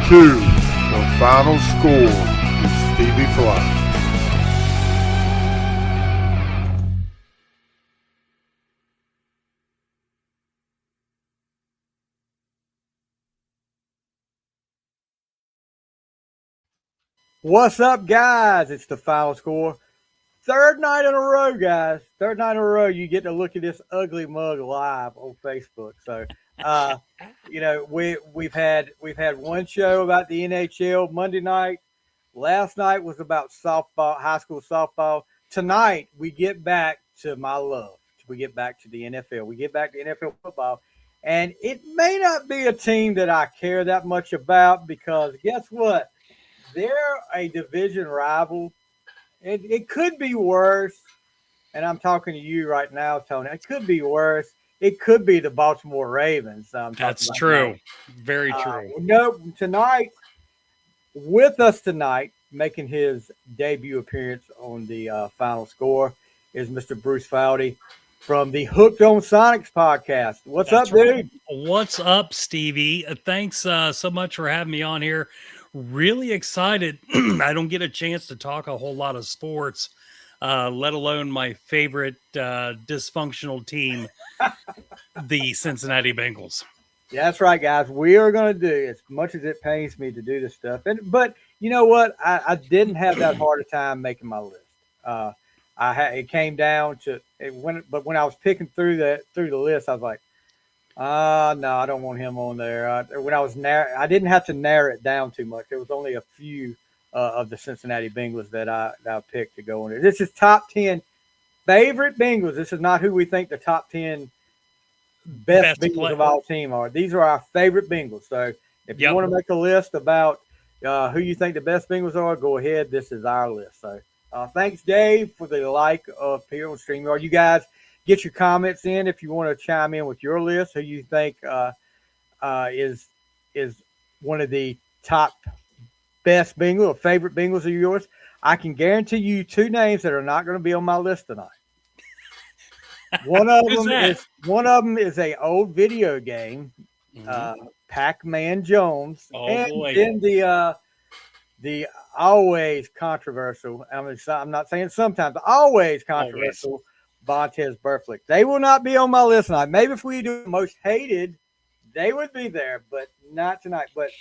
to The Final Score with Stevie Fly. What's up, guys? It's The Final Score. Third night in a row, guys. Third night in a row, you get to look at this ugly mug live on Facebook. So, we've had one show about the NHL Monday night. Last night was about softball, high school softball. Tonight we get back to my love. We get back to the NFL. We get back to NFL football, and it may not be a team that I care that much about because guess what? They're a division rival. It could be worse, and I'm talking to you right now, Tony. It could be worse. It could be the Baltimore Ravens. That's true. Very true. No, tonight, with us tonight, making his debut appearance on the Final Score is Mr. Bruce Foughty from the Hooked on Sonics podcast. What's up, dude? What's up, Stevie? Thanks so much for having me on here. Really excited. I don't get a chance to talk a whole lot of sports, let alone my favorite dysfunctional team, the Cincinnati Bengals. Yeah, that's right, guys. We are going to do, as much as it pains me to do this stuff. But you know what? I didn't have that hard a time making my list. It came down to when I was picking through the list, I was like, no, I don't want him on there. I didn't have to narrow it down too much. There was only a few of the Cincinnati Bengals that I picked to go on there. This is top 10 favorite Bengals. This is not who we think the top 10 best Bengals of all team are. These are our favorite Bengals. So if you want to make a list about who you think the best Bengals are, go ahead. This is our list. So thanks, Dave, for the like of here on StreamYard. You guys get your comments in if you want to chime in with your list, who you think is one of the top best Bengals or favorite Bengals of yours. I can guarantee you two names that are not going to be on my list tonight. One of them is a old video game, Pac-Man Jones, then the always controversial. I'm not saying sometimes, but always controversial. Vontaze Burfict. They will not be on my list tonight. Maybe if we do most hated, they would be there, but not tonight. But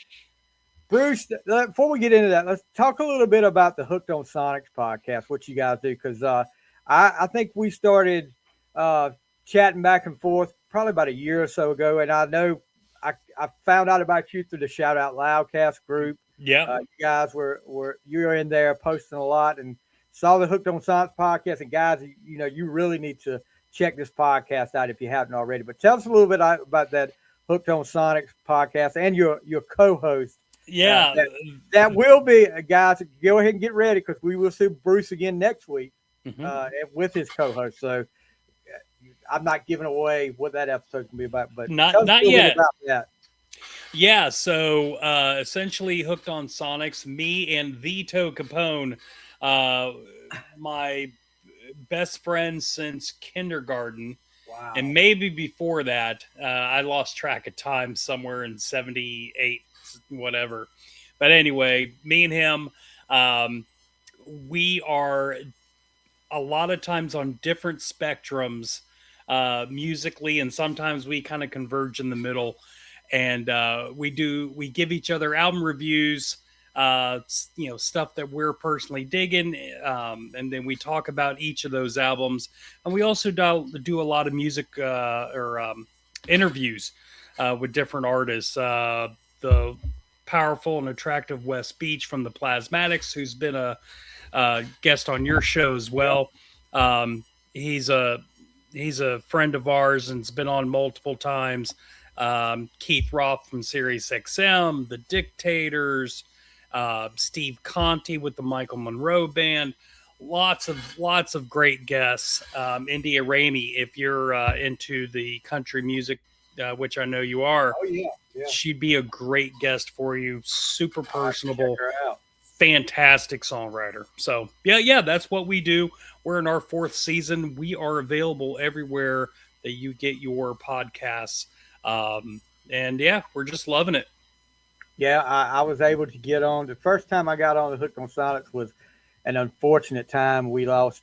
Bruce, before we get into that, let's talk a little bit about the Hooked on Sonics podcast, what you guys do, because I think we started chatting back and forth probably about a year or so ago, and I know I found out about you through the Shout Out Loudcast group. Yeah, you guys you're in there posting a lot, and saw the Hooked on Sonics podcast. And guys, you really need to check this podcast out if you haven't already. But tell us a little bit about that Hooked on Sonics podcast and your co-host. Yeah, that will be, guys. Go ahead and get ready because we will see Bruce again next week with his co-host. So I'm not giving away what that episode can be about, but not yet. About that. Yeah, so essentially Hooked on Sonics, me and Vito Capone, my best friend since kindergarten. Wow. And maybe before that, I lost track of time somewhere in 78, whatever. But anyway, me and him, we are a lot of times on different spectrums musically, and sometimes we kind of converge in the middle. And we give each other album reviews, stuff that we're personally digging, and then we talk about each of those albums. And we also do a lot of music or interviews with different artists. The powerful and attractive Wes Beach from the Plasmatics, who's been a guest on your show as well. He's a friend of ours and's been on multiple times. Keith Roth from Sirius XM, The Dictators, Steve Conti with the Michael Monroe Band, lots of great guests. India Ramey, if you're into the country music, which I know you are, she'd be a great guest for you. Super personable, fantastic songwriter. So yeah, that's what we do. We're in our 4th season. We are available everywhere that you get your podcasts. And yeah, we're just loving it. Yeah, I was able to get on. The first time I got on the Hooked on Silence was an unfortunate time. We lost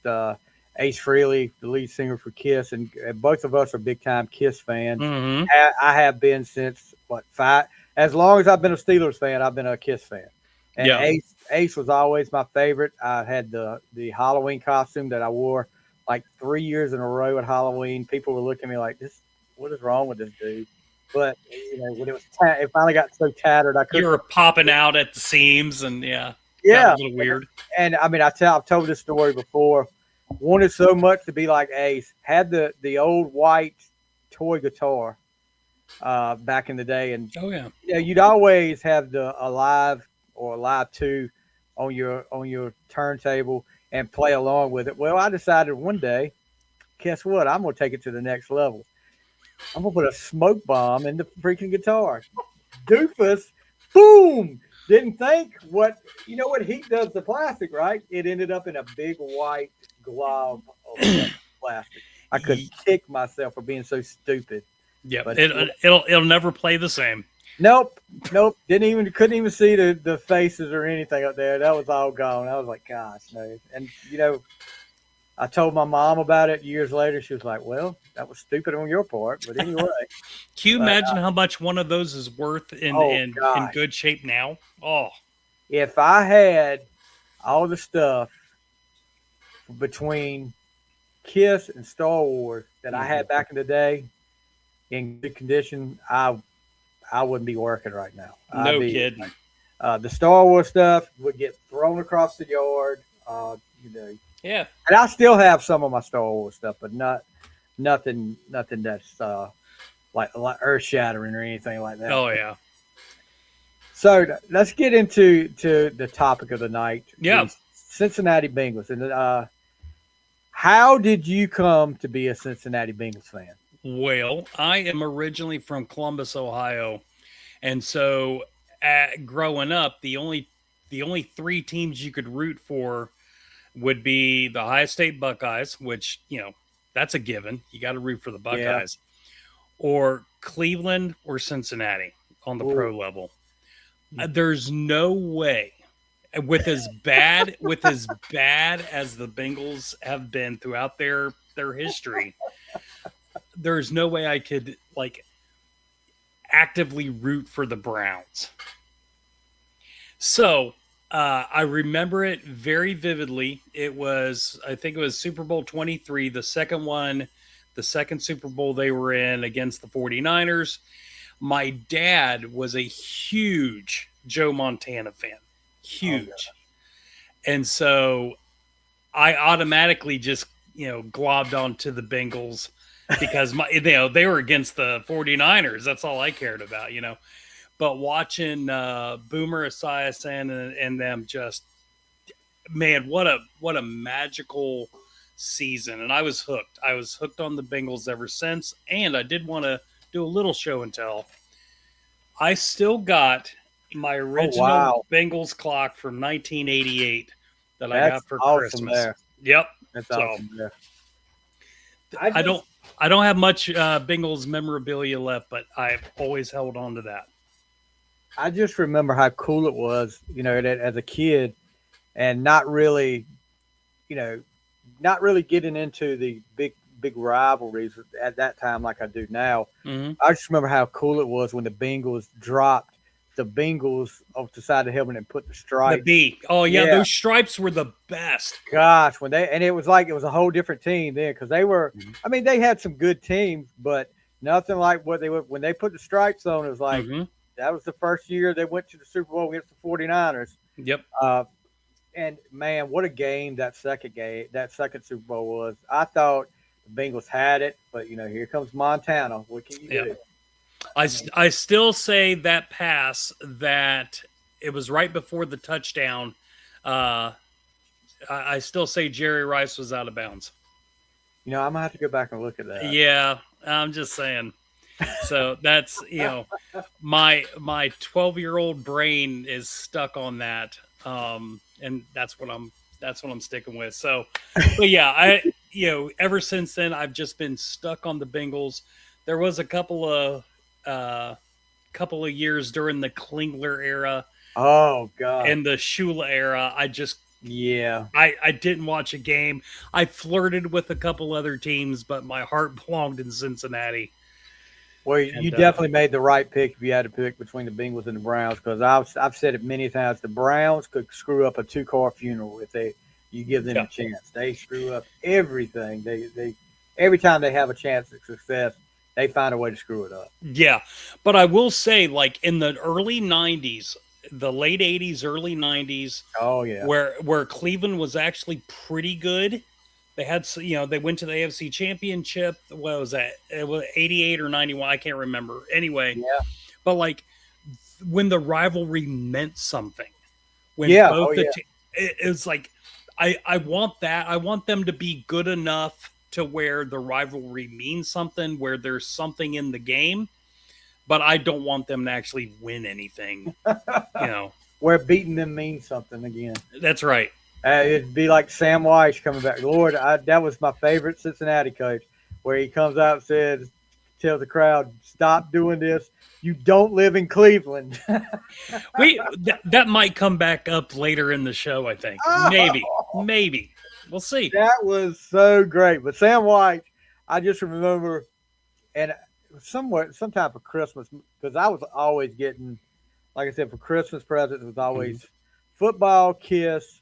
Ace Frehley, the lead singer for Kiss, and both of us are big time Kiss fans. Mm-hmm. I have been since what five? As long as I've been a Steelers fan, I've been a Kiss fan. And Yeah. Ace was always my favorite. I had the Halloween costume that I wore like 3 years in a row at Halloween. People were looking at me like, "This, what is wrong with this dude?" But when it finally got so tattered, I You couldn't. were popping out at the seams, and got a Yeah, little weird. and I mean, I've told this story before. Wanted so much to be like Ace. Had the old white toy guitar back in the day, and Oh yeah. you'd always have the Alive or Alive 2 on your turntable and play along with it. Well, I decided one day, guess what? I'm gonna take it to the next level. I'm gonna put a smoke bomb in the freaking guitar. Doofus, boom! Didn't think what heat does to plastic, right? It ended up in a big white glob of plastic. I could kick myself for being so stupid. Yeah, But it'll never play the same. nope. Couldn't even see the faces or anything up there. That was all gone. I was like, gosh, no. And I told my mom about it years later. She was like, well, that was stupid on your part. But anyway. Can you imagine how much one of those is worth in good shape now? Oh, if I had all the stuff between Kiss and Star Wars that I had back in the day in good condition, I wouldn't be working right now. No kidding. The Star Wars stuff would get thrown across the yard. Yeah. And I still have some of my Star Wars stuff, but nothing that's like earth shattering or anything like that. Oh yeah. So let's get into the topic of the night. Yeah. The Cincinnati Bengals. And how did you come to be a Cincinnati Bengals fan? Well, I am originally from Columbus, Ohio, and so growing up, the only three teams you could root for would be the Ohio State Buckeyes, which that's a given. You got to root for the Buckeyes, or Cleveland or Cincinnati on the pro level. There's no way with as bad as the Bengals have been throughout their history. There's no way I could actively root for the Browns. So I remember it very vividly. I think it was Super Bowl 23, the second Super Bowl they were in against the 49ers. My dad was a huge Joe Montana fan. Huge. Oh, yeah. And so I automatically just, globbed onto the Bengals because they were against the 49ers. That's all I cared about, But watching Boomer Esiason and them just, man, what a magical season. And I was hooked. I was hooked on the Bengals ever since. And I did want to do a little show and tell. I still got my original Bengals clock from 1988 that I got for Christmas. There. Yep. That's awesome. There. I don't have much Bengals memorabilia left, but I've always held on to that. I just remember how cool it was, as a kid, and not really getting into the big rivalries at that time like I do now. Mm-hmm. I just remember how cool it was when the Bengals dropped the Bengals off the side of the helmet and put the stripes. The B. Oh yeah, those stripes were the best. Gosh, it was a whole different team then because they were. Mm-hmm. I mean, they had some good teams, but nothing like what they were when they put the stripes on. It was like that was the first year they went to the Super Bowl against the 49ers. Yep. And man, what a game that second Super Bowl was. I thought the Bengals had it, but here comes Montana. What can you do? I still say that pass that it was right before the touchdown. I still say Jerry Rice was out of bounds. I'm gonna have to go back and look at that. Yeah, I'm just saying. So that's my 12-year-old brain is stuck on that, and that's what I'm sticking with. So, but yeah, ever since then I've just been stuck on the Bengals. There was a couple of couple of years during the Klingler era Oh God. and the Shula era. Yeah. I didn't watch a game. I flirted with a couple other teams, but my heart belonged in Cincinnati. Well, you definitely made the right pick if you had to pick between the Bengals and the Browns, because I've said it many times. The Browns could screw up a 2-car funeral if you give them a chance. They screw up everything. They every time they have a chance at success, they find a way to screw it up. Yeah, but I will say, like in the early '90s, the late '80s, early '90s, Oh yeah, where Cleveland was actually pretty good. They had, they went to the AFC Championship. What was that? It was 88 or 91. I can't remember. Anyway, yeah, but like when the rivalry meant something, when it was like, I want that. I want them to be good enough to where the rivalry means something, where there's something in the game, but I don't want them to actually win anything. Where beating them means something again. That's right. It'd be like Sam Weiss coming back. Lord, that was my favorite Cincinnati coach, where he comes out and says, tells the crowd, "Stop doing this. You don't live in Cleveland." That might come back up later in the show, I think. Maybe. We'll see. That was so great. But Sam White, I just remember, and sometime for Christmas, because I was always getting, like I said, for Christmas presents, it was always football, Kiss.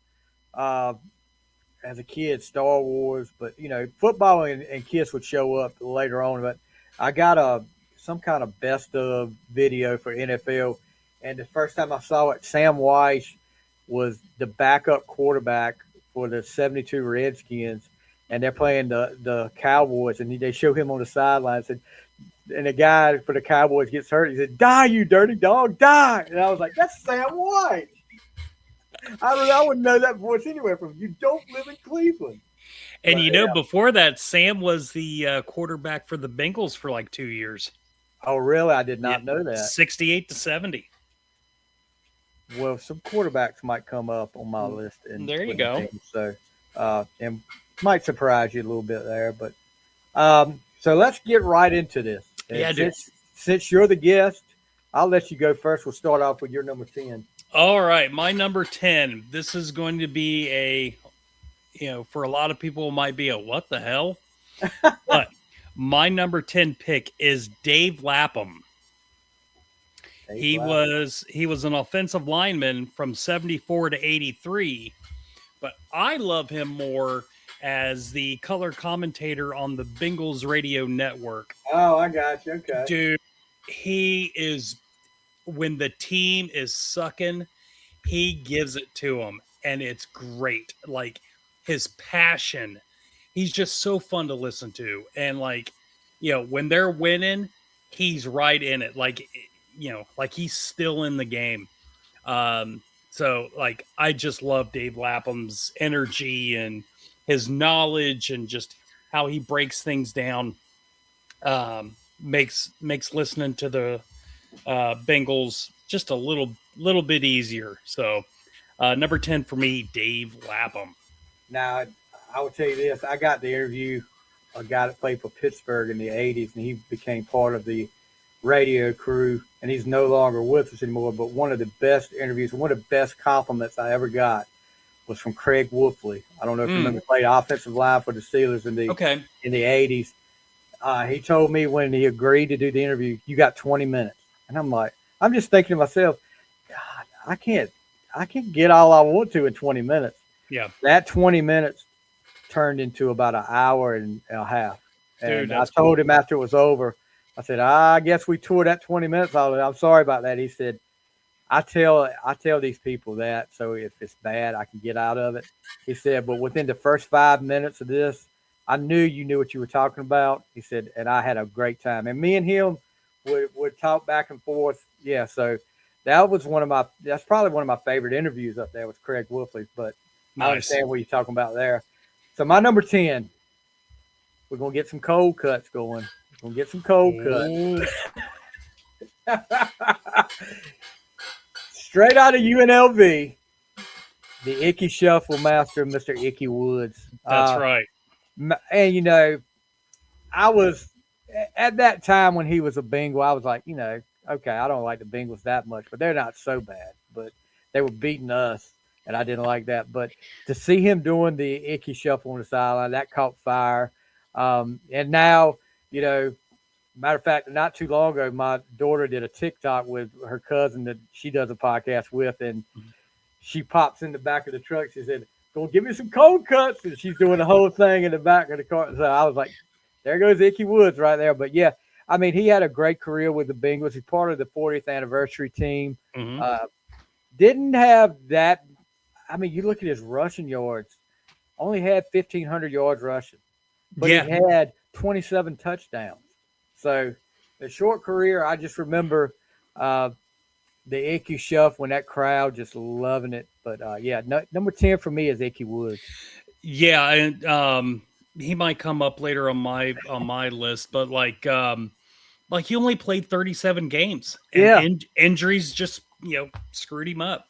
As a kid, Star Wars, but football and Kiss would show up later on. But I got some kind of best of video for NFL, and the first time I saw it, Sam Weiss was the backup quarterback for the '72 Redskins, and they're playing the Cowboys, and they show him on the sidelines, and the guy for the Cowboys gets hurt. He said, "Die, you dirty dog, die!" And I was like, "That's Sam Weiss." I wouldn't know that voice anywhere from. You don't live in Cleveland. And before that, Sam was the quarterback for the Bengals for like 2 years. Oh, really? I did not know that. 68 to 70. Well, some quarterbacks might come up on my list. There you go. So, and might surprise you a little bit there. But so let's get right into this. Since you're the guest, I'll let you go first. We'll start off with your number 10. All right, my number 10. This is going to be for a lot of people, it might be a what the hell? But my number 10 pick is Dave Lapham. He was an offensive lineman from 74 to 83, but I love him more as the color commentator on the Bengals radio network. Oh, I got you. Okay. Dude, he is, when the team is sucking, he gives it to them, and it's great. Like, his passion, he's just so fun to listen to. And, when they're winning, he's right in it. Like he's still in the game. So, I just love Dave Lapham's energy and his knowledge and just how he breaks things down. Makes listening to the Bengals just a little bit easier. So number 10 for me, Dave Lapham. Now, I will tell you this. I got the interview a guy that played for Pittsburgh in the 80s, and he became part of the radio crew, and he's no longer with us anymore. But one of the best interviews, one of the best compliments I ever got was from Craig Wolfley. I don't know if you remember, played offensive line for the Steelers in the 80s. He told me when he agreed to do the interview, "You got 20 minutes." And I'm just thinking to myself, God, I can't get all I want to in 20 minutes. Yeah. That 20 minutes turned into about an hour and a half. And Dude, I told him after it was over, I said, I guess we tore that 20 minutes out of it. I'm sorry about that. He said, I tell these people that, so if it's bad, I can get out of it. He said, but within the first 5 minutes of this, I knew you knew what you were talking about. He said, and I had a great time. And me and him would talk back and forth. Yeah, so that's probably one of my favorite interviews up there with Craig Wolfley. But nice. I understand what you're talking about there. So my number 10, we're going to get some cold cuts going. We're going to get some cold cuts. Straight out of UNLV, the Icky Shuffle master, Mr. Icky Woods. That's right. And, I was, at that time when he was a Bengal, I was like, okay, I don't like the Bengals that much, but they're not so bad. But they were beating us, and I didn't like that. But to see him doing the icky shuffle on the sideline, that caught fire. And now, you know, matter of fact, not too long ago, my daughter did a TikTok with her cousin that she does a podcast with, and she pops in the back of the truck. She said, "Go give me some cold cuts," and she's doing the whole thing in the back of the car. So I was like, "There goes Icky Woods right there." But yeah, I mean, he had a great career with the Bengals. He's part of the 40th anniversary team. Mm-hmm. Didn't have that. I mean, you look at his rushing yards. Only had 1,500 yards rushing, but Yeah. he had 27 touchdowns. So the short career, I just remember the Icky Shuff when that crowd just loving it. But yeah, number 10 for me is Icky Woods. Yeah, and he might come up later on my list, but like he only played 37 games, and Yeah. injuries just screwed him up.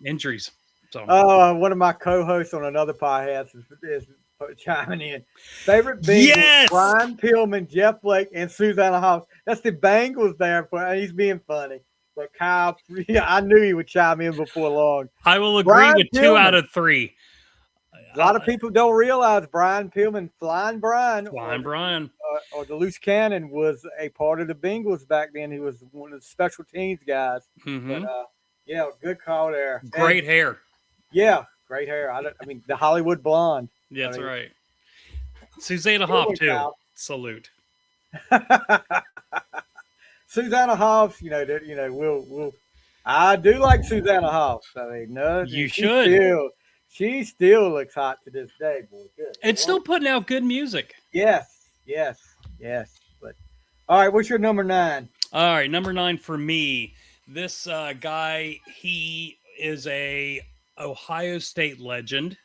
Injuries. So One of my co-hosts on another podcast is chiming in. Favorite Bengals: Yes! Brian Pillman, Jeff Blake, and Susanna Hoffs. That's the Bengals there. He's being funny. But Kyle, yeah, I knew he would chime in before long. I will agree Brian with 2 Pillman. out of 3. A lot of people don't realize Brian Pillman, Flying Brian, or the Loose Cannon, was a part of the Bengals back then. He was one of the special teams guys. Mm-hmm. But yeah, good call there. Great hair. Yeah, great hair. I mean, the Hollywood blonde. Yeah, that's right. Susanna Hoff too. Kyle. Salute. Susanna Hoffs, we'll. I do like Susanna Hoffs. I mean, no, you should. She still looks hot to this day, boy. Good. And still putting out good music. Yes. But all right, what's your number 9? All right, number 9 for me. This guy, he is a Ohio State legend.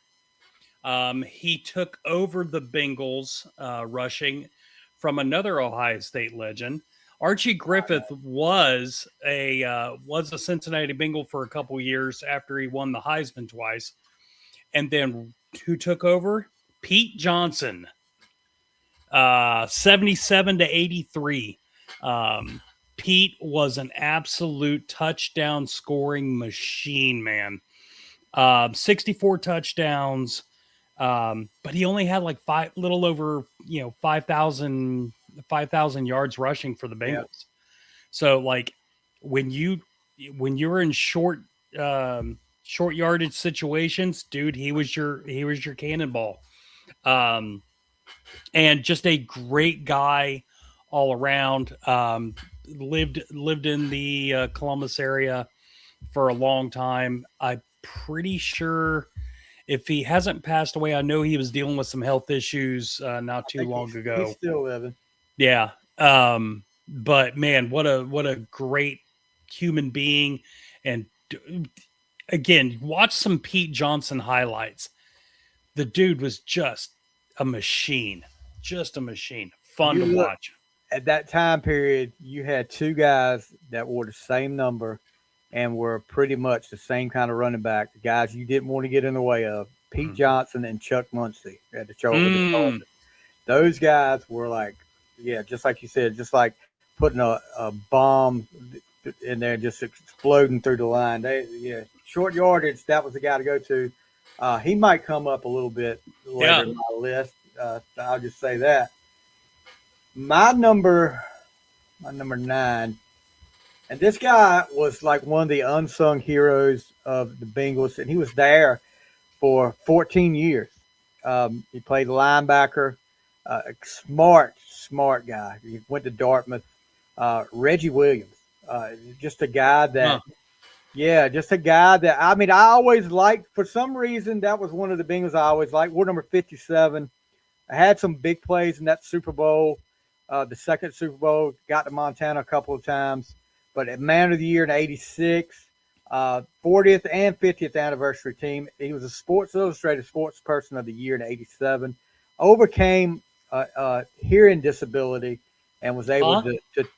He took over the Bengals rushing from another Ohio State legend. Archie Griffith was a Cincinnati Bengal for a couple years after he won the Heisman twice. And then who took over? Pete Johnson, 77 to 83. Pete was an absolute touchdown scoring machine, man. 64 touchdowns, but he only had like little over 5,000 yards rushing for the Bengals. Yeah. So like when you're in short yardage situations, dude, he was your cannonball. And just a great guy all around. Lived in the Columbus area for a long time. I'm pretty sure if he hasn't passed away, I know he was dealing with some health issues not too long ago. He's still living. Yeah. But man, what a great human being. And again, watch some Pete Johnson highlights. The dude was just a machine. Fun to watch. At that time period, you had 2 guys that wore the same number and were pretty much the same kind of running back. The guys you didn't want to get in the way of, Pete Johnson and Chuck Muncie at the Charlotte. Those guys were like, yeah, just like you said, just like putting a bomb in there, just exploding through the line. Short yardage, that was the guy to go to. He might come up a little bit later in my list. I'll just say that. My number 9, and this guy was like one of the unsung heroes of the Bengals, and he was there for 14 years. He played linebacker, smart guy. He went to Dartmouth. Reggie Williams, just a guy that, I mean, I always liked, for some reason, that was one of the Bengals I always liked. We're number 57. I had some big plays in that Super Bowl. The second Super Bowl, got to Montana a couple of times, but at Man of the Year in '86, 40th and 50th anniversary team. He was a Sports Illustrated Sports Person of the Year in '87. Overcame hearing disability and was able to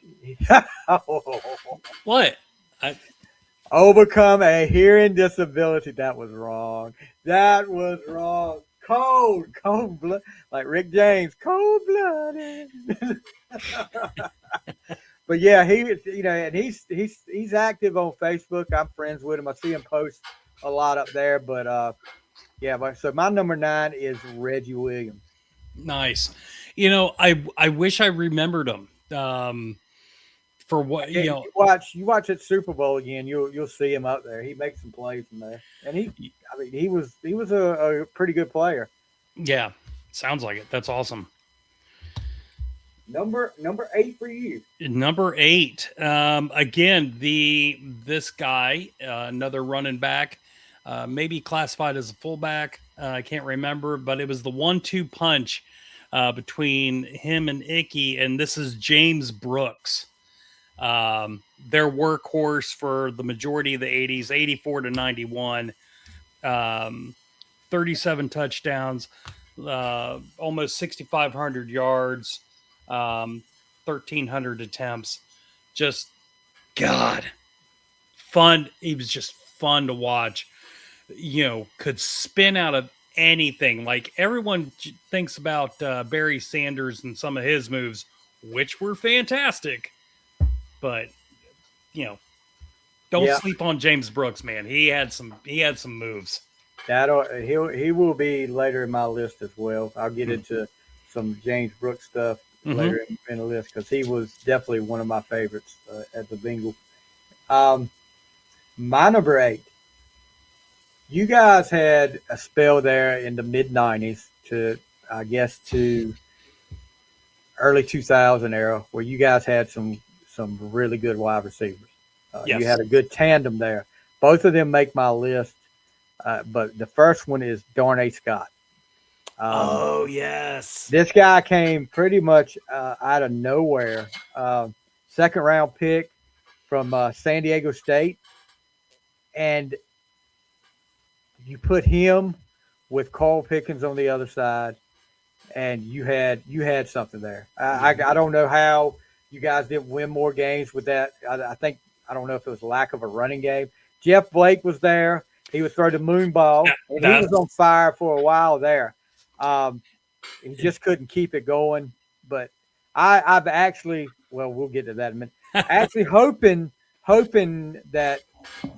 what? Overcome a hearing disability. That was wrong. Cold blood, like Rick James, cold blooded. But yeah, and he's active on Facebook. I'm friends with him. I see him post a lot up there. But yeah, so my number 9 is Reggie Williams. Nice. I wish I remembered him. For what Yeah, you watch that Super Bowl again, you'll see him up there. He makes some plays from there, and he was a pretty good player. Yeah, sounds like it. That's awesome. Number 8 for you. Number 8. Again, this guy, another running back, maybe classified as a fullback. I can't remember, but it was the 1-2 punch between him and Icky, and this is James Brooks. Their workhorse for the majority of the 80s, 84 to 91, 37 touchdowns, almost 6,500 yards, 1,300 attempts. Just, God, fun. He was just fun to watch. Could spin out of anything. Like everyone thinks about Barry Sanders and some of his moves, which were fantastic. But don't sleep on James Brooks, man. He had some moves. He will be later in my list as well. I'll get into some James Brooks stuff later in the list because he was definitely one of my favorites at the Bengals. My number 8. You guys had a spell there in the mid '90s to early 2000 era where you guys had some really good wide receivers. Yes. You had a good tandem there. Both of them make my list, but the first one is Darnay Scott. Oh, yes. This guy came pretty much out of nowhere. Second round pick from San Diego State. And you put him with Carl Pickens on the other side, and you had something there. I don't know how you guys didn't win more games with that. I don't know if it was lack of a running game. Jeff Blake was there. He would throw the moon ball, and he was on fire for a while there. He just couldn't keep it going. But I've actually, well, we'll get to that in a minute. Actually hoping that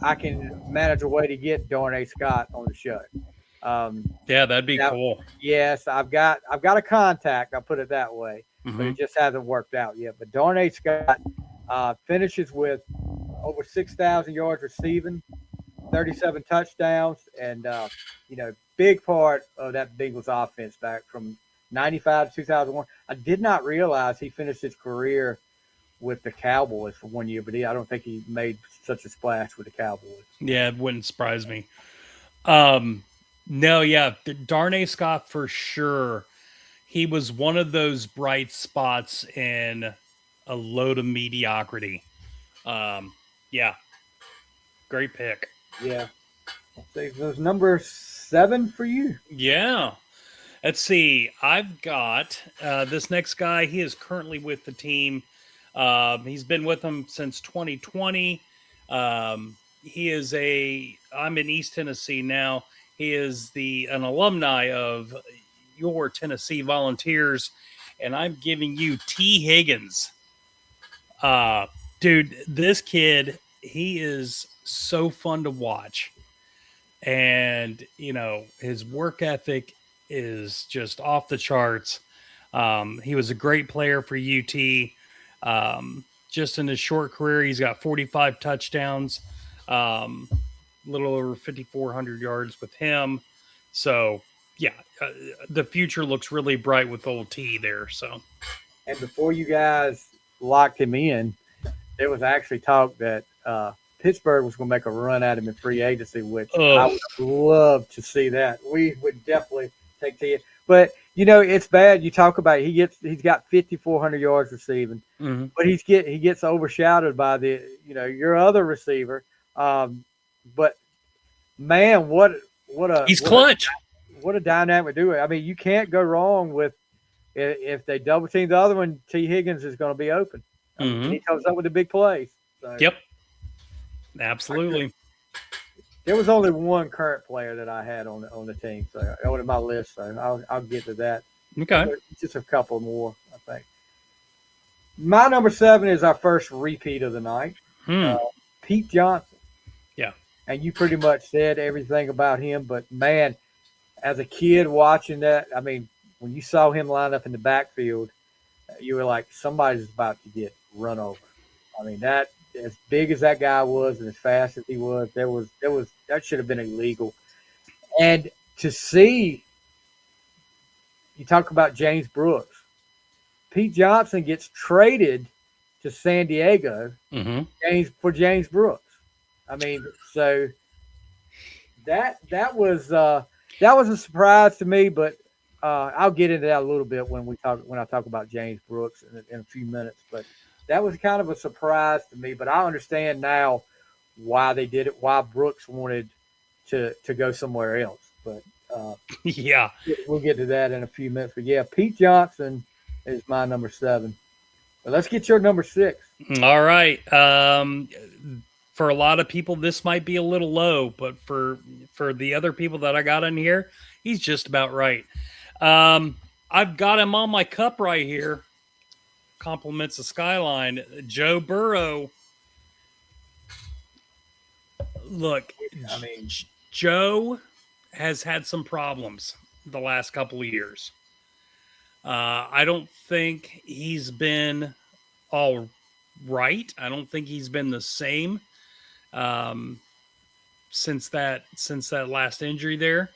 I can manage a way to get Darnay Scott on the show. Yeah, that'd be cool. Yes, I've got a contact. I'll put it that way, but it just hasn't worked out yet. But Darnay Scott finishes with over 6,000 yards receiving, 37 touchdowns, and big part of that Bengals offense back from 95 to 2001. I did not realize he finished his career with the Cowboys for 1 year, but I don't think he made such a splash with the Cowboys. Yeah, it wouldn't surprise me. No, yeah, Darnay Scott for sure. He was one of those bright spots in a load of mediocrity. Yeah, great pick. Yeah. Those number 7 for you. Yeah. Let's see. I've got this next guy. He is currently with the team. He's been with them since 2020. I'm in East Tennessee now. He is an alumni of your Tennessee Volunteers, and I'm giving you T. Higgins. Dude, this kid, he is so fun to watch. And, his work ethic is just off the charts. He was a great player for UT. Just in his short career, he's got 45 touchdowns, a little over 5,400 yards with him. So, yeah, the future looks really bright with old T there. So, and before you guys locked him in, there was actually talk that Pittsburgh was going to make a run at him in free agency, which I would love to see that. We would definitely take T. But it's bad. You talk about he's got 5,400 yards receiving, but he gets overshadowed by your other receiver. But man, he's clutch. What a dynamic duo. I mean, you can't go wrong with if they double team the other one. T. Higgins is going to be open. He comes up with the big plays. So. Yep, absolutely. There was only one current player that I had on the team, so on my list. So I'll get to that. Okay, just a couple more, I think. My number 7 is our first repeat of the night. Hmm. Pete Johnson. Yeah. And you pretty much said everything about him, but man, as a kid watching that, I mean, when you saw him line up in the backfield, you were like, somebody's about to get run over. I mean, that as big as that guy was and as fast as he was, that should have been illegal. And to see, you talk about James Brooks. Pete Johnson gets traded to San Diego for James Brooks. I mean, so that was a surprise to me, but I'll get into that a little bit when I talk about James Brooks in a few minutes. But that was kind of a surprise to me. But I understand now why they did it, why Brooks wanted to go somewhere else. But Yeah. we'll get to that in a few minutes. But yeah, Pete Johnson is my number 7. But let's get your number 6. All right. For a lot of people, this might be a little low, but for the other people that I got in here, he's just about right. I've got him on my cup right here. Compliments the skyline. Joe Burrow. Look, I mean, Joe has had some problems the last couple of years. I don't think he's been all right. I don't think he's been the same since that last injury there.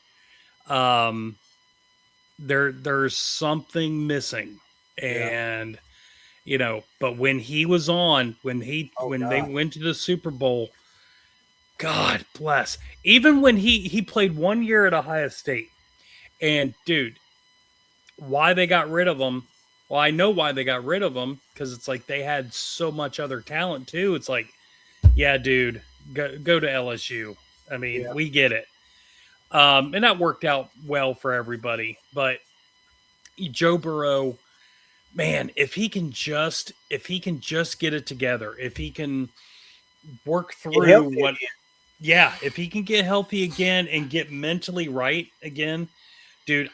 There's something missing, and but when he was on, when they went to the Super Bowl, God bless. Even when he played 1 year at Ohio State, and dude, why they got rid of him? Well, I know why they got rid of him, because it's like they had so much other talent too. It's like, yeah, dude, go to LSU. I mean, we get it. And that worked out well for everybody. But Joe Burrow, man, if he can just get it together, if he can work through if he can get healthy again and get mentally right again, dude,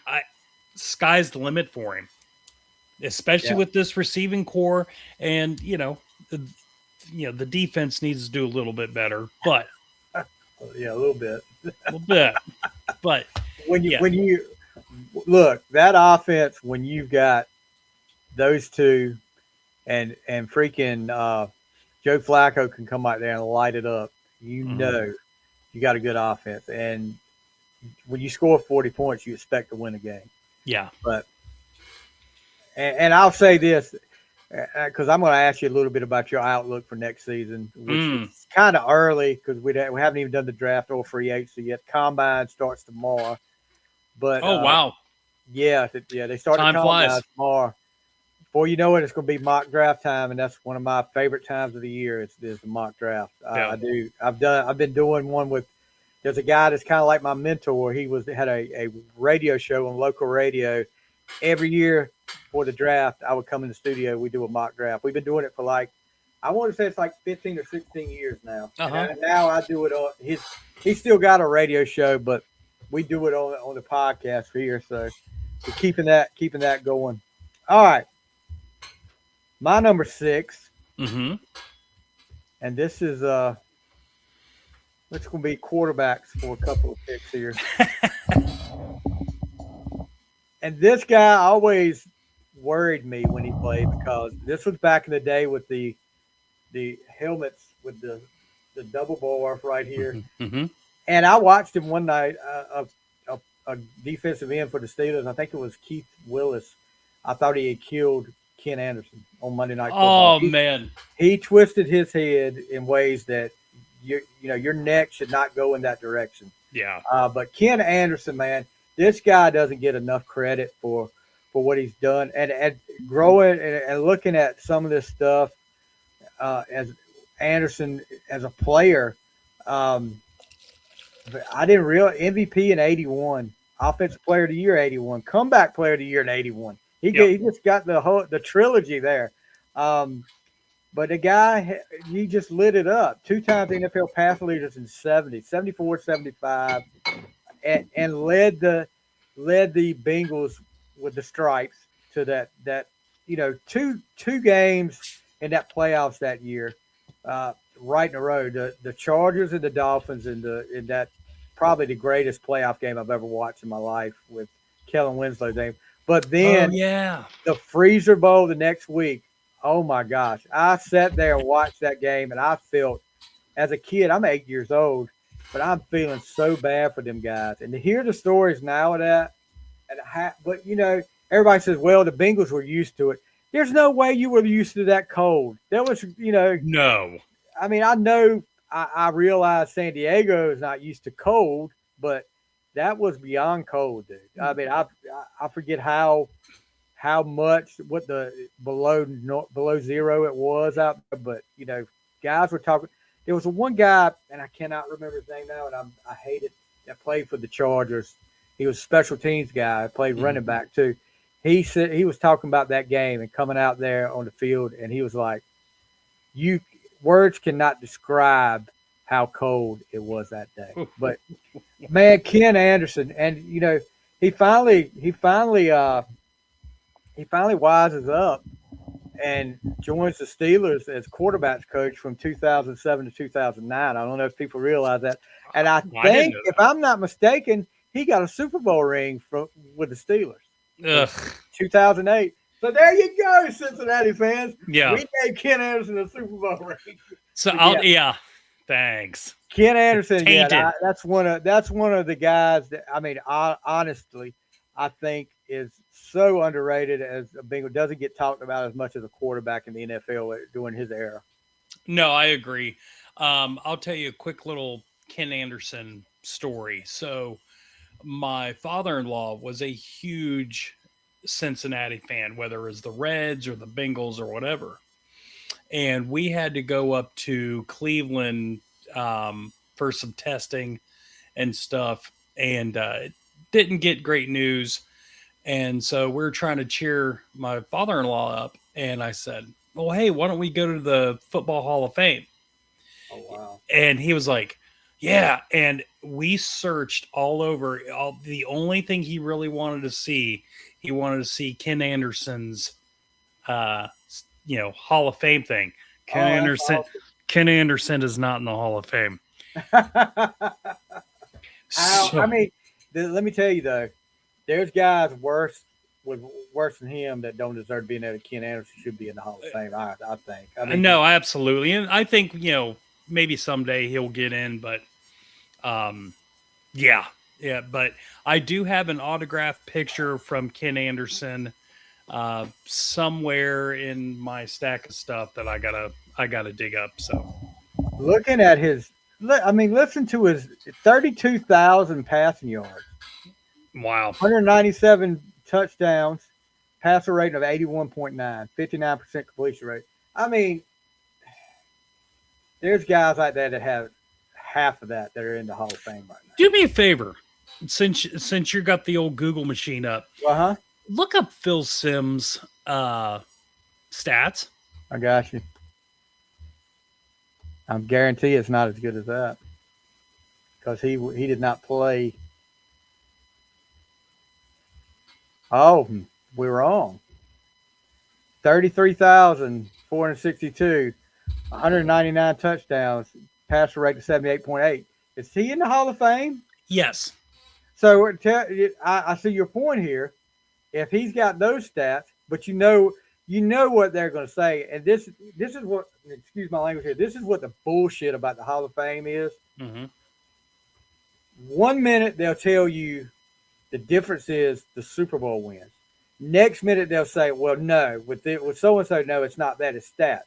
sky's the limit for him. Especially with this receiving core, and the defense needs to do a little bit better, but a little bit. But when you look that offense, when you've got those two, and freaking Joe Flacco can come out there and light it up, you got a good offense, and when you score 40 points, you expect to win a game. Yeah, but. And I'll say this, because I'm going to ask you a little bit about your outlook for next season, which is kind of early because we haven't even done the draft or free agency yet. Combine starts tomorrow. But wow. Yeah, they start the Combine tomorrow. Before you know it, it's going to be mock draft time, and that's one of my favorite times of the year is the mock draft. I do. I've been doing one with. There's a guy that's kind of like my mentor. He had a radio show on local radio. Every year for the draft, I would come in the studio. We do a mock draft. We've been doing it for I want to say it's 15 or 16 years now. And now I do it on he's still got a radio show, but we do it on the podcast here. So we're keeping that going. All right. My number 6. And this is it's going to be quarterbacks for a couple of picks here. And this guy always worried me when he played, because this was back in the day with the helmets with the double bar right here. And I watched him one night, a defensive end for the Steelers. I think it was Keith Willis. I thought he had killed Ken Anderson on Monday Night Football. Man. He twisted his head in ways that your neck should not go in that direction. Yeah. But Ken Anderson, man, this guy doesn't get enough credit for what he's done, and growing and looking at some of this stuff as Anderson as a player. I didn't realize MVP in 81, Offensive Player of the Year 81, Comeback Player of the Year in 81. He just got the trilogy there. But the guy, he just lit it up. 2 times NFL pass leaders in 70, 74, 75. And led the Bengals with the stripes to that two games in that playoffs that year, right in a row. The Chargers and the Dolphins in that probably the greatest playoff game I've ever watched in my life with Kellen Winslow's name. But Oh then yeah. the Freezer Bowl the next week. Oh my gosh! I sat there and watched that game, and I felt as a kid. I'm 8 years old, but I'm feeling so bad for them guys. And to hear the stories now of that, but everybody says, well, the Bengals were used to it. There's no way you were used to that cold. There was, No. I mean, I know I realize San Diego is not used to cold, but that was beyond cold, dude. I mean, I forget how much what the below zero it was out there, but guys were talking. There was one guy, and I cannot remember his name now, and I hate it. That played for the Chargers. He was a special teams guy. Played running back too. He said he was talking about that game and coming out there on the field, and he was like, words cannot describe how cold it was that day. But man, Ken Anderson, and he finally wises up and joins the Steelers as quarterbacks coach from 2007 to 2009. I don't know if people realize that. And I think, if I'm not mistaken, he got a Super Bowl ring with the Steelers. Ugh. 2008. So there you go, Cincinnati fans. Yeah. We gave Ken Anderson a Super Bowl ring. So thanks. Ken Anderson, Tainted. that's one of the guys that, I mean, honestly, I think is so underrated as a Bengal. Doesn't get talked about as much as a quarterback in the NFL during his era. No, I agree. I'll tell you a quick little Ken Anderson story. So my father-in-law was a huge Cincinnati fan, whether it was the Reds or the Bengals or whatever. And we had to go up to Cleveland for some testing and stuff, and didn't get great news. And so we're trying to cheer my father-in-law up. And I said, well, hey, why don't we go to the Football Hall of Fame? Oh, wow. And he was like, yeah. And we searched all over. The only thing he really wanted to see, he wanted to see Ken Anderson's, Hall of Fame thing. Ken Anderson is not in the Hall of Fame. I mean, let me tell you though, there's guys worse than him that don't deserve to be in there. Ken Anderson should be in the Hall of Fame. I think. I mean, no, absolutely, and I think maybe someday he'll get in, but yeah. But I do have an autographed picture from Ken Anderson somewhere in my stack of stuff that I gotta dig up. So looking at listen to his 32,000 passing yards. Wow. 197 touchdowns, passer rating of 81.9, 59% completion rate. I mean, there's guys like that have half of that are in the Hall of Fame right now. Do me a favor, since you got the old Google machine up. Uh-huh. Look up Phil Simms' stats. I got you. I guarantee it's not as good as that because he did not play. Oh, we're wrong. 33,462, 199 touchdowns, passer rate of 78.8. Is he in the Hall of Fame? Yes. So I see your point here. If he's got those stats, but you know what they're going to say, and this is what, excuse my language here, this is what the bullshit about the Hall of Fame is. Mm-hmm. 1 minute they'll tell you the difference is the Super Bowl wins. Next minute they'll say, well, no, with so and so, no, it's not that, it's stats.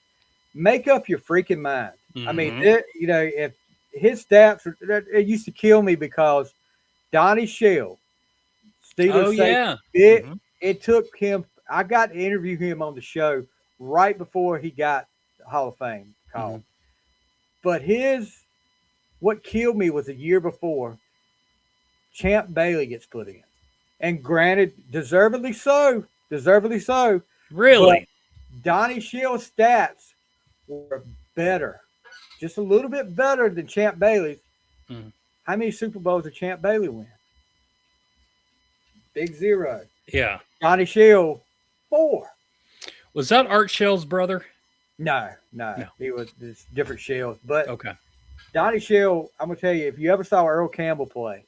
Make up your freaking mind. Mm-hmm. I mean, if his stats, it used to kill me because Donnie Shell, Steelers it took him. I got to interview him on the show right before he got the Hall of Fame call. Mm-hmm. But what killed me was a year before, Champ Bailey gets put in. And granted, deservedly so. Really? But Donnie Shell's stats were better, just a little bit better than Champ Bailey's. Mm-hmm. How many Super Bowls did Champ Bailey win? Big zero. Yeah. Donnie Shell, 4. Was that Art Shell's brother? No, No. he was just different shells. But Okay. Donnie Shell, I'm gonna tell you, if you ever saw Earl Campbell play,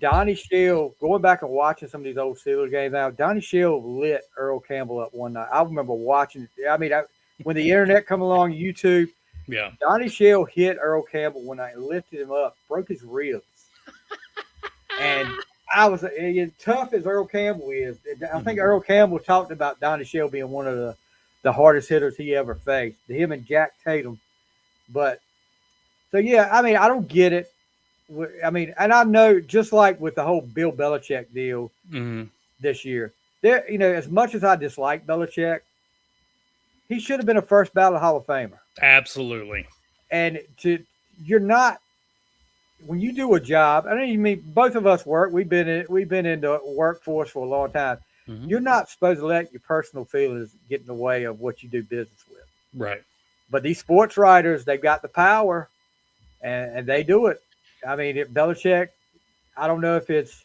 Donnie Shell, going back and watching some of these old Steelers games now, Donnie Shell lit Earl Campbell up one night. I remember watching. I mean, when the internet come along, YouTube, Yeah. Donnie Shell hit Earl Campbell one night, lifted him up, broke his ribs, and I was as tough as Earl Campbell is. I think Earl Campbell talked about Donnie Shell being one of the hardest hitters he ever faced. Him and Jack Tatum, but so yeah, I mean, I don't get it. I mean, and I know just like with the whole Bill Belichick deal this year, there, as much as I dislike Belichick, he should have been a first ballot Hall of Famer. Absolutely. And you're not, when you do a job, I don't even mean both of us work. We've been in the workforce for a long time. You're not supposed to let your personal feelings get in the way of what you do business with. Right. But these sports writers, they've got the power, and they do it. I mean, Belichick, I don't know if it's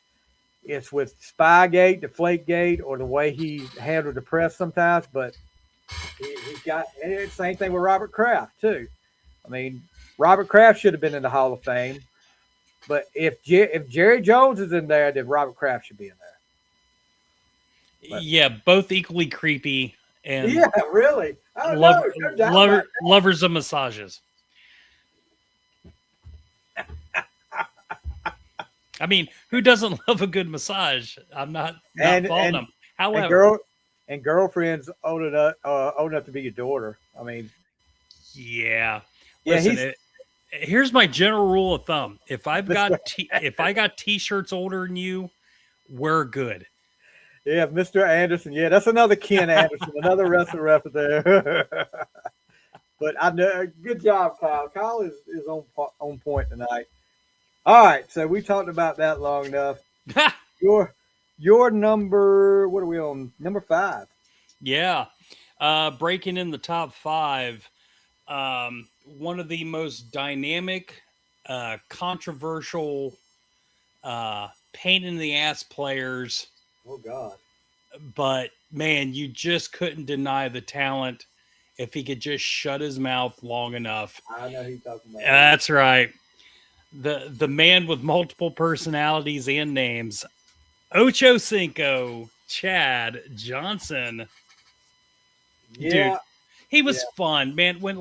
with Spygate, Deflategate, or the way he handled the press sometimes, but he's got, and it's the same thing with Robert Kraft, too. I mean, Robert Kraft should have been in the Hall of Fame, but if Jerry Jones is in there, then Robert Kraft should be in there. But, yeah, both equally creepy and yeah, really. I don't know. Lovers of massages. I mean, who doesn't love a good massage? I'm not faulting them. However, and girlfriends old enough to be your daughter. I mean, yeah. Listen, here's my general rule of thumb: if I got T-shirts older than you, we're good. Yeah, Mr. Anderson. Yeah, that's another Ken Anderson, another wrestler ref there. But I know, good job, Kyle. Kyle is on point tonight. All right, so we talked about that long enough. Your number, what are we on? Number 5. Yeah. Breaking in the top 5. One of the most dynamic, controversial, pain in the ass players. Oh, God. But, man, you just couldn't deny the talent if he could just shut his mouth long enough. I know who you're talking about. That's right. The man with multiple personalities and names, Ocho Cinco, Chad Johnson. Yeah. Dude, he was fun, man. When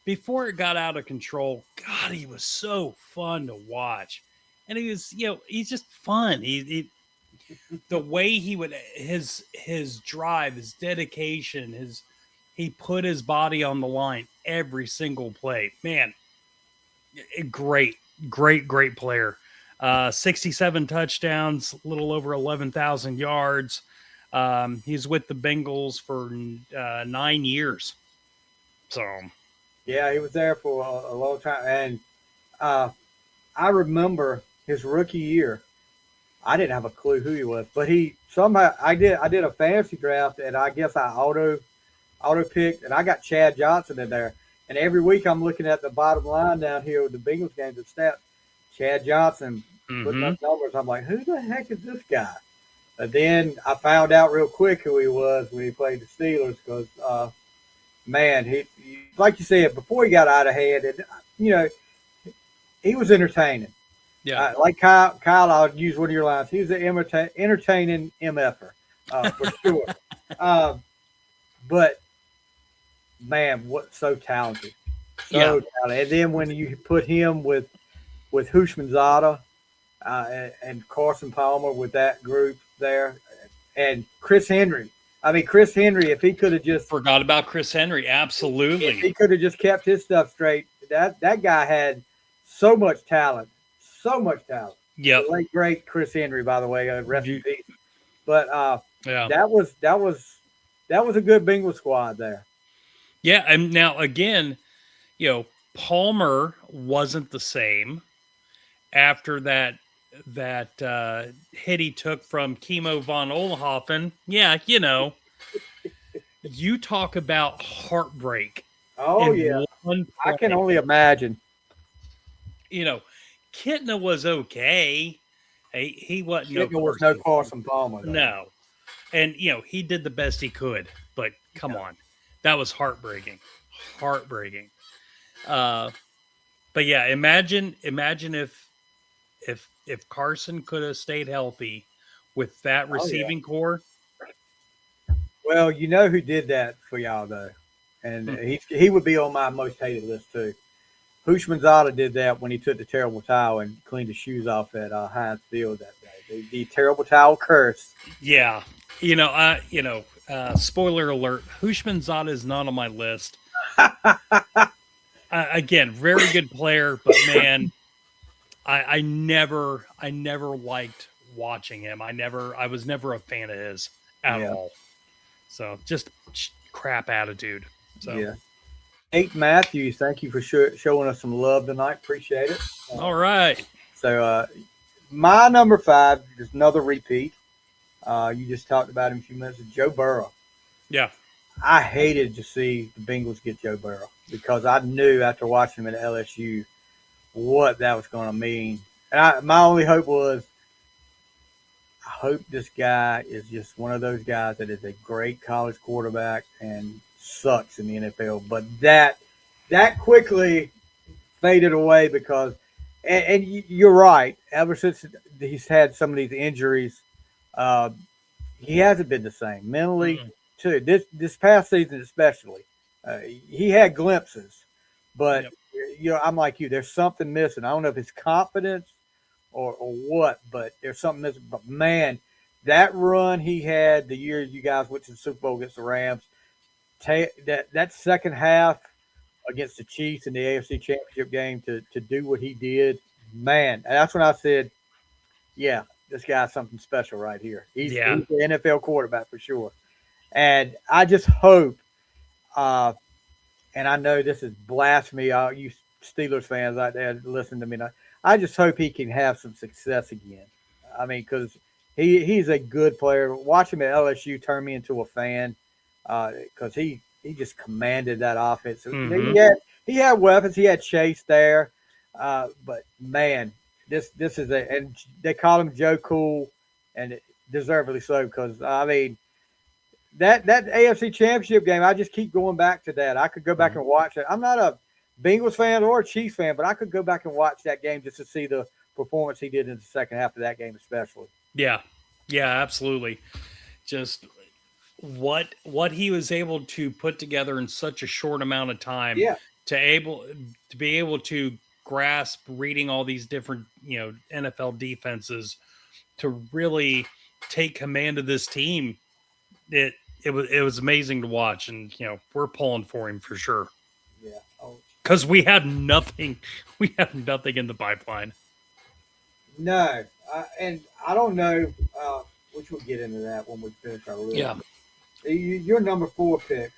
before it got out of control, God, he was so fun to watch. And he was, he's just fun. He the way he would his drive, his dedication, he put his body on the line every single play. Man, great player. 67 touchdowns, a little over 11,000 yards. He's with the Bengals for 9 years. So, yeah, he was there for a long time. And I remember his rookie year. I didn't have a clue who he was, but I did a fantasy draft, and I guess I auto picked, and I got Chad Johnson in there. And every week I'm looking at the bottom line down here with the Bengals games and stats. Chad Johnson putting up numbers. I'm like, who the heck is this guy? But then I found out real quick who he was when he played the Steelers because, man, he like you said, before he got out of hand, and, he was entertaining. Yeah. Like Kyle, I'll use one of your lines. He was an entertaining MFer, for sure. But, man, so talented. Talented. And then when you put him with Hushmanzada and Carson Palmer with that group there, and Chris Henry. I mean, Chris Henry, if he could have just forgot about Chris Henry, absolutely. If he could have just kept his stuff straight, that guy had so much talent. So much talent. Yeah. Late great Chris Henry, by the way, rest in peace. But yeah, that was a good Bengal squad there. Yeah, and now again, Palmer wasn't the same after that hit he took from Chemo von Oelhoffen. Yeah, you talk about heartbreak. Oh yeah, I can only imagine. Kitna was okay. He wasn't. Kitna was no Carson Palmer. No, And he did the best he could, but come on, that was heartbreaking, heartbreaking. Uh, but yeah, imagine if Carson could have stayed healthy with that Oh yeah. receiving core. Well, you know who did that for y'all though, and Hmm. he would be on my most hated list too. Hushmanzada did that when he took the terrible towel and cleaned his shoes off at Heinz Field that day. The terrible towel curse. Yeah, spoiler alert: Hushmanzada is not on my list. Again, very good player, but man, I never liked watching him. I was never a fan of his at Yeah, all. So just crap attitude. So yeah. Nate Matthews, thank you for showing us some love tonight. Appreciate it. all right, So my number 5 is another repeat. You just talked about him a few minutes ago, Joe Burrow. yeah, I hated to see the Bengals get Joe Burrow because I knew after watching him at LSU what that was going to mean. And my only hope was, I hope this guy is just one of those guys that is a great college quarterback and sucks in the NFL. But that quickly faded away because, and you're right. Ever since he's had some of these injuries, uh, he hasn't been the same mentally. mm-mm. Too this past season especially, he had glimpses, but Yep. I'm like you. There's something missing. I don't know if it's confidence or what, but there's something missing. But man, that run he had the year you guys went to the Super Bowl against the Rams, that second half against the Chiefs in the AFC Championship game to do what he did, man, that's when I said, yeah, this guy's something special right here. Yeah, He's the NFL quarterback for sure. And I just hope, uh, and I know this is blasphemy, all you Steelers fans out there listen to me now. I just hope he can have some success again. I mean, because he's a good player. Watch him at LSU turn me into a fan because he just commanded that offense. mm-hmm. He had weapons. He had Chase there, but man, this is and they call him Joe Cool, and deservedly so because I mean that AFC Championship game, I just keep going back to that. I could go back Mm-hmm. and watch it. I'm not a Bengals fan or a Chiefs fan, but I could go back and watch that game just to see the performance he did in the second half of that game, especially. Yeah, yeah, absolutely. Just what he was able to put together in such a short amount of time Yeah, to be able to grasp reading all these different NFL defenses to really take command of this team. It it was amazing to watch, and we're pulling for him for sure yeah. Oh, because we have nothing. We have nothing in the pipeline. no, and I don't know, which we'll get into that when we finish our list. Yeah. Your number 4 pick.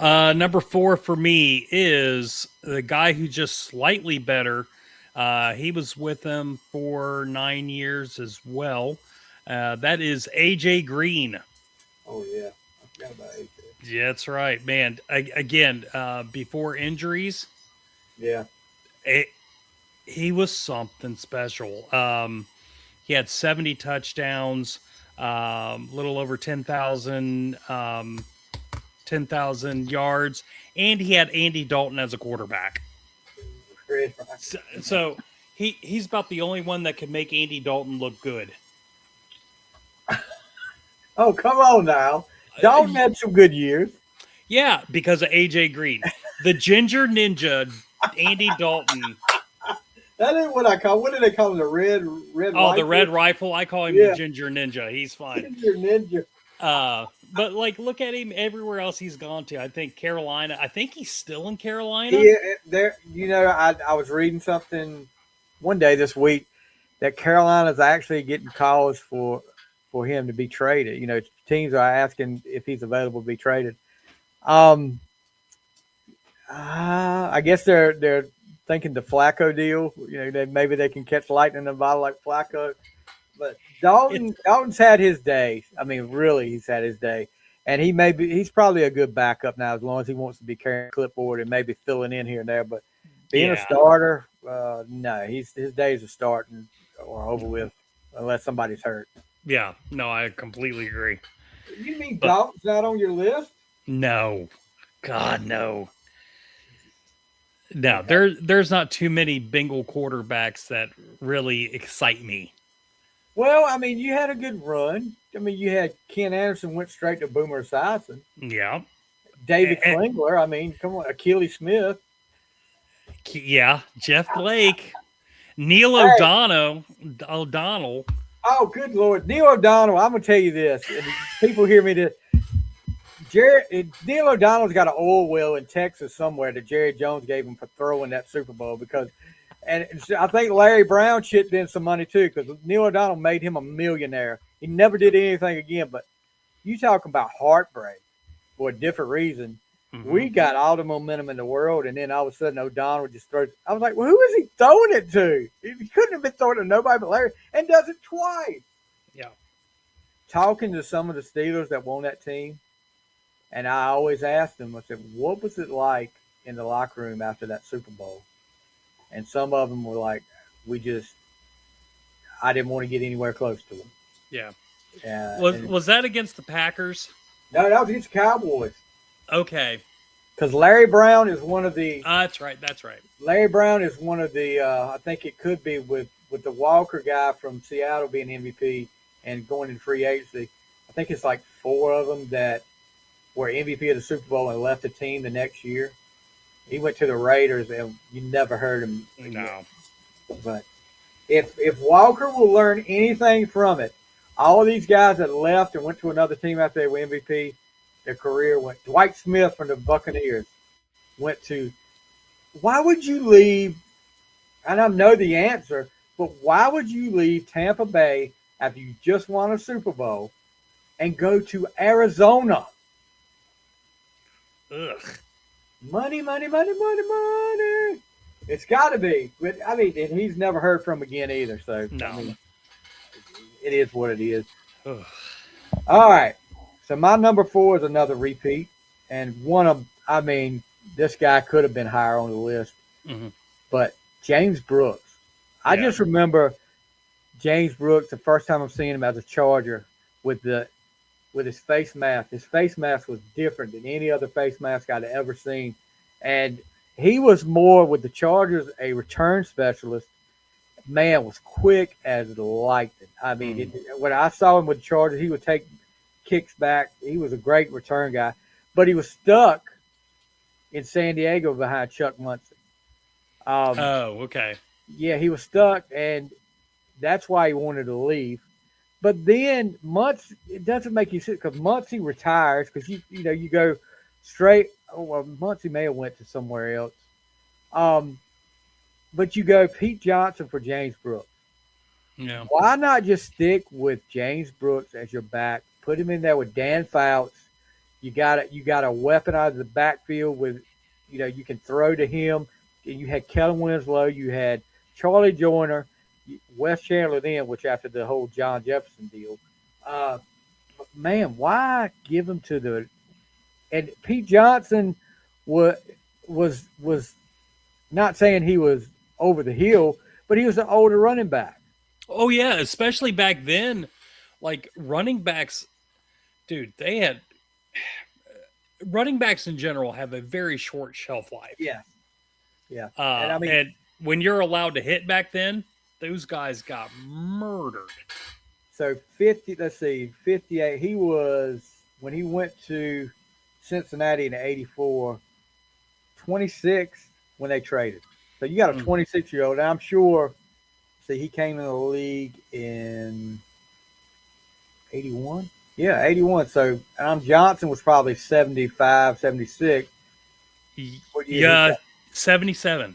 Number 4 for me is the guy who just slightly better. He was with them for 9 years as well. That is AJ Green. Oh yeah, I forgot about AJ. Yeah, that's right, man. Again, before injuries, Yeah, it, he was something special. He had 70 touchdowns, little over 10,000 yards, and he had Andy Dalton as a quarterback. great. So he's about the only one that could make Andy Dalton look good. Oh, come on now. Dalton had some good years. Yeah, because of AJ Green, the Ginger Ninja, Andy Dalton. That ain't what I call. What do they call him? The red. Oh, the Red Rifle. I call him the Ginger Ninja. He's fine. Ginger Ninja. But like, look at him everywhere else he's gone to. I think Carolina. I think he's still in Carolina. Yeah, there. I was reading something one day this week that Carolina's actually getting calls for him to be traded. Teams are asking if he's available to be traded. I guess they're thinking the Flacco deal. Maybe they can catch lightning in a bottle like Flacco. But Dalton's had his day. I mean, really, he's had his day, and he's probably a good backup now as long as he wants to be carrying a clipboard and maybe filling in here and there. But being a starter, no, his days are starting or over with unless somebody's hurt. Yeah, no, I completely agree. You mean But Dalton's not on your list? no, God, no. No, Okay. there's not too many Bengal quarterbacks that really excite me. Well, I mean, you had a good run. I mean, you had Ken Anderson went straight to Boomer Esiason. Yeah, David and, Klingler. I mean, come on, Achilles Smith. yeah, Jeff Blake, Neil Hey, O'Donnell. oh, good Lord. Neil O'Donnell, I'm going to tell you this, and people hear me this. Neil O'Donnell's got an oil well in Texas somewhere that Jerry Jones gave him for throwing that Super Bowl because, and I think Larry Brown chipped in some money too because Neil O'Donnell made him a millionaire. He never did anything again, but you talking about heartbreak for a different reason. Hmm. We got all the momentum in the world, and then all of a sudden O'Donnell just throws. I was like, well, who is he throwing it to? He couldn't have been throwing it to nobody but Larry, and does it twice. Yeah, Talking to some of the Steelers that won that team, and I always asked them, I said, what was it like in the locker room after that Super Bowl? And some of them were like, I didn't want to get anywhere close to them. yeah. And, Was that against the Packers? no, that was against the Cowboys. Okay, Because Larry Brown is one of the that's right. That's right. I think it could be with the Walker guy from Seattle being MVP and going in free agency. I think it's like 4 of them that were MVP of the Super Bowl and left the team the next year. He went to the Raiders and you never heard him again. No. But if Walker will learn anything from it, all of these guys that left and went to another team after they were MVP, their career went. Dwight Smith from the Buccaneers went to. Why would you leave? And I know the answer, but why would you leave Tampa Bay after you just won a Super Bowl and go to Arizona? Ugh. Money, money, money, money, money. It's got to be. But I mean, and he's never heard from again either. So No. I mean, it is what it is. Ugh. All right. So my number 4 is another repeat, and I mean, this guy could have been higher on the list, Mhm. but James Brooks. I Yeah. just remember James Brooks the first time I'm seeing him as a Charger with his face mask. His face mask was different than any other face mask I'd ever seen, and he was more with the Chargers a return specialist. Man was quick as lightning. I mean, when I saw him with the Chargers, he would take kicks back. He was a great return guy, but he was stuck in San Diego behind Chuck Muncie. Oh, okay. Yeah, he was stuck, and that's why he wanted to leave. But then Muncie, it doesn't make you sick because Muncie retires because you go straight. Oh, well, Muncie may have went to somewhere else. But you go Pete Johnson for James Brooks. Yeah. Why not just stick with James Brooks as your back? Put him in there with Dan Fouts. You got a weapon out of the backfield with, you can throw to him. You had Kellen Winslow. You had Charlie Joyner, Wes Chandler then, which after the whole John Jefferson deal. Man, why give him to the – and Pete Johnson was not saying he was over the hill, but he was an older running back. Oh yeah, especially back then, like running backs, dude. They had running backs in general have a very short shelf life. Yeah. And when you're allowed to hit back then, those guys got murdered. So 58. He was when he went to Cincinnati in '84, 26 when they traded. So you got a 26-year-old. I'm sure. See, he came in the league in 81. Yeah, 81. So Johnson was probably 75, 76. Yeah, 77.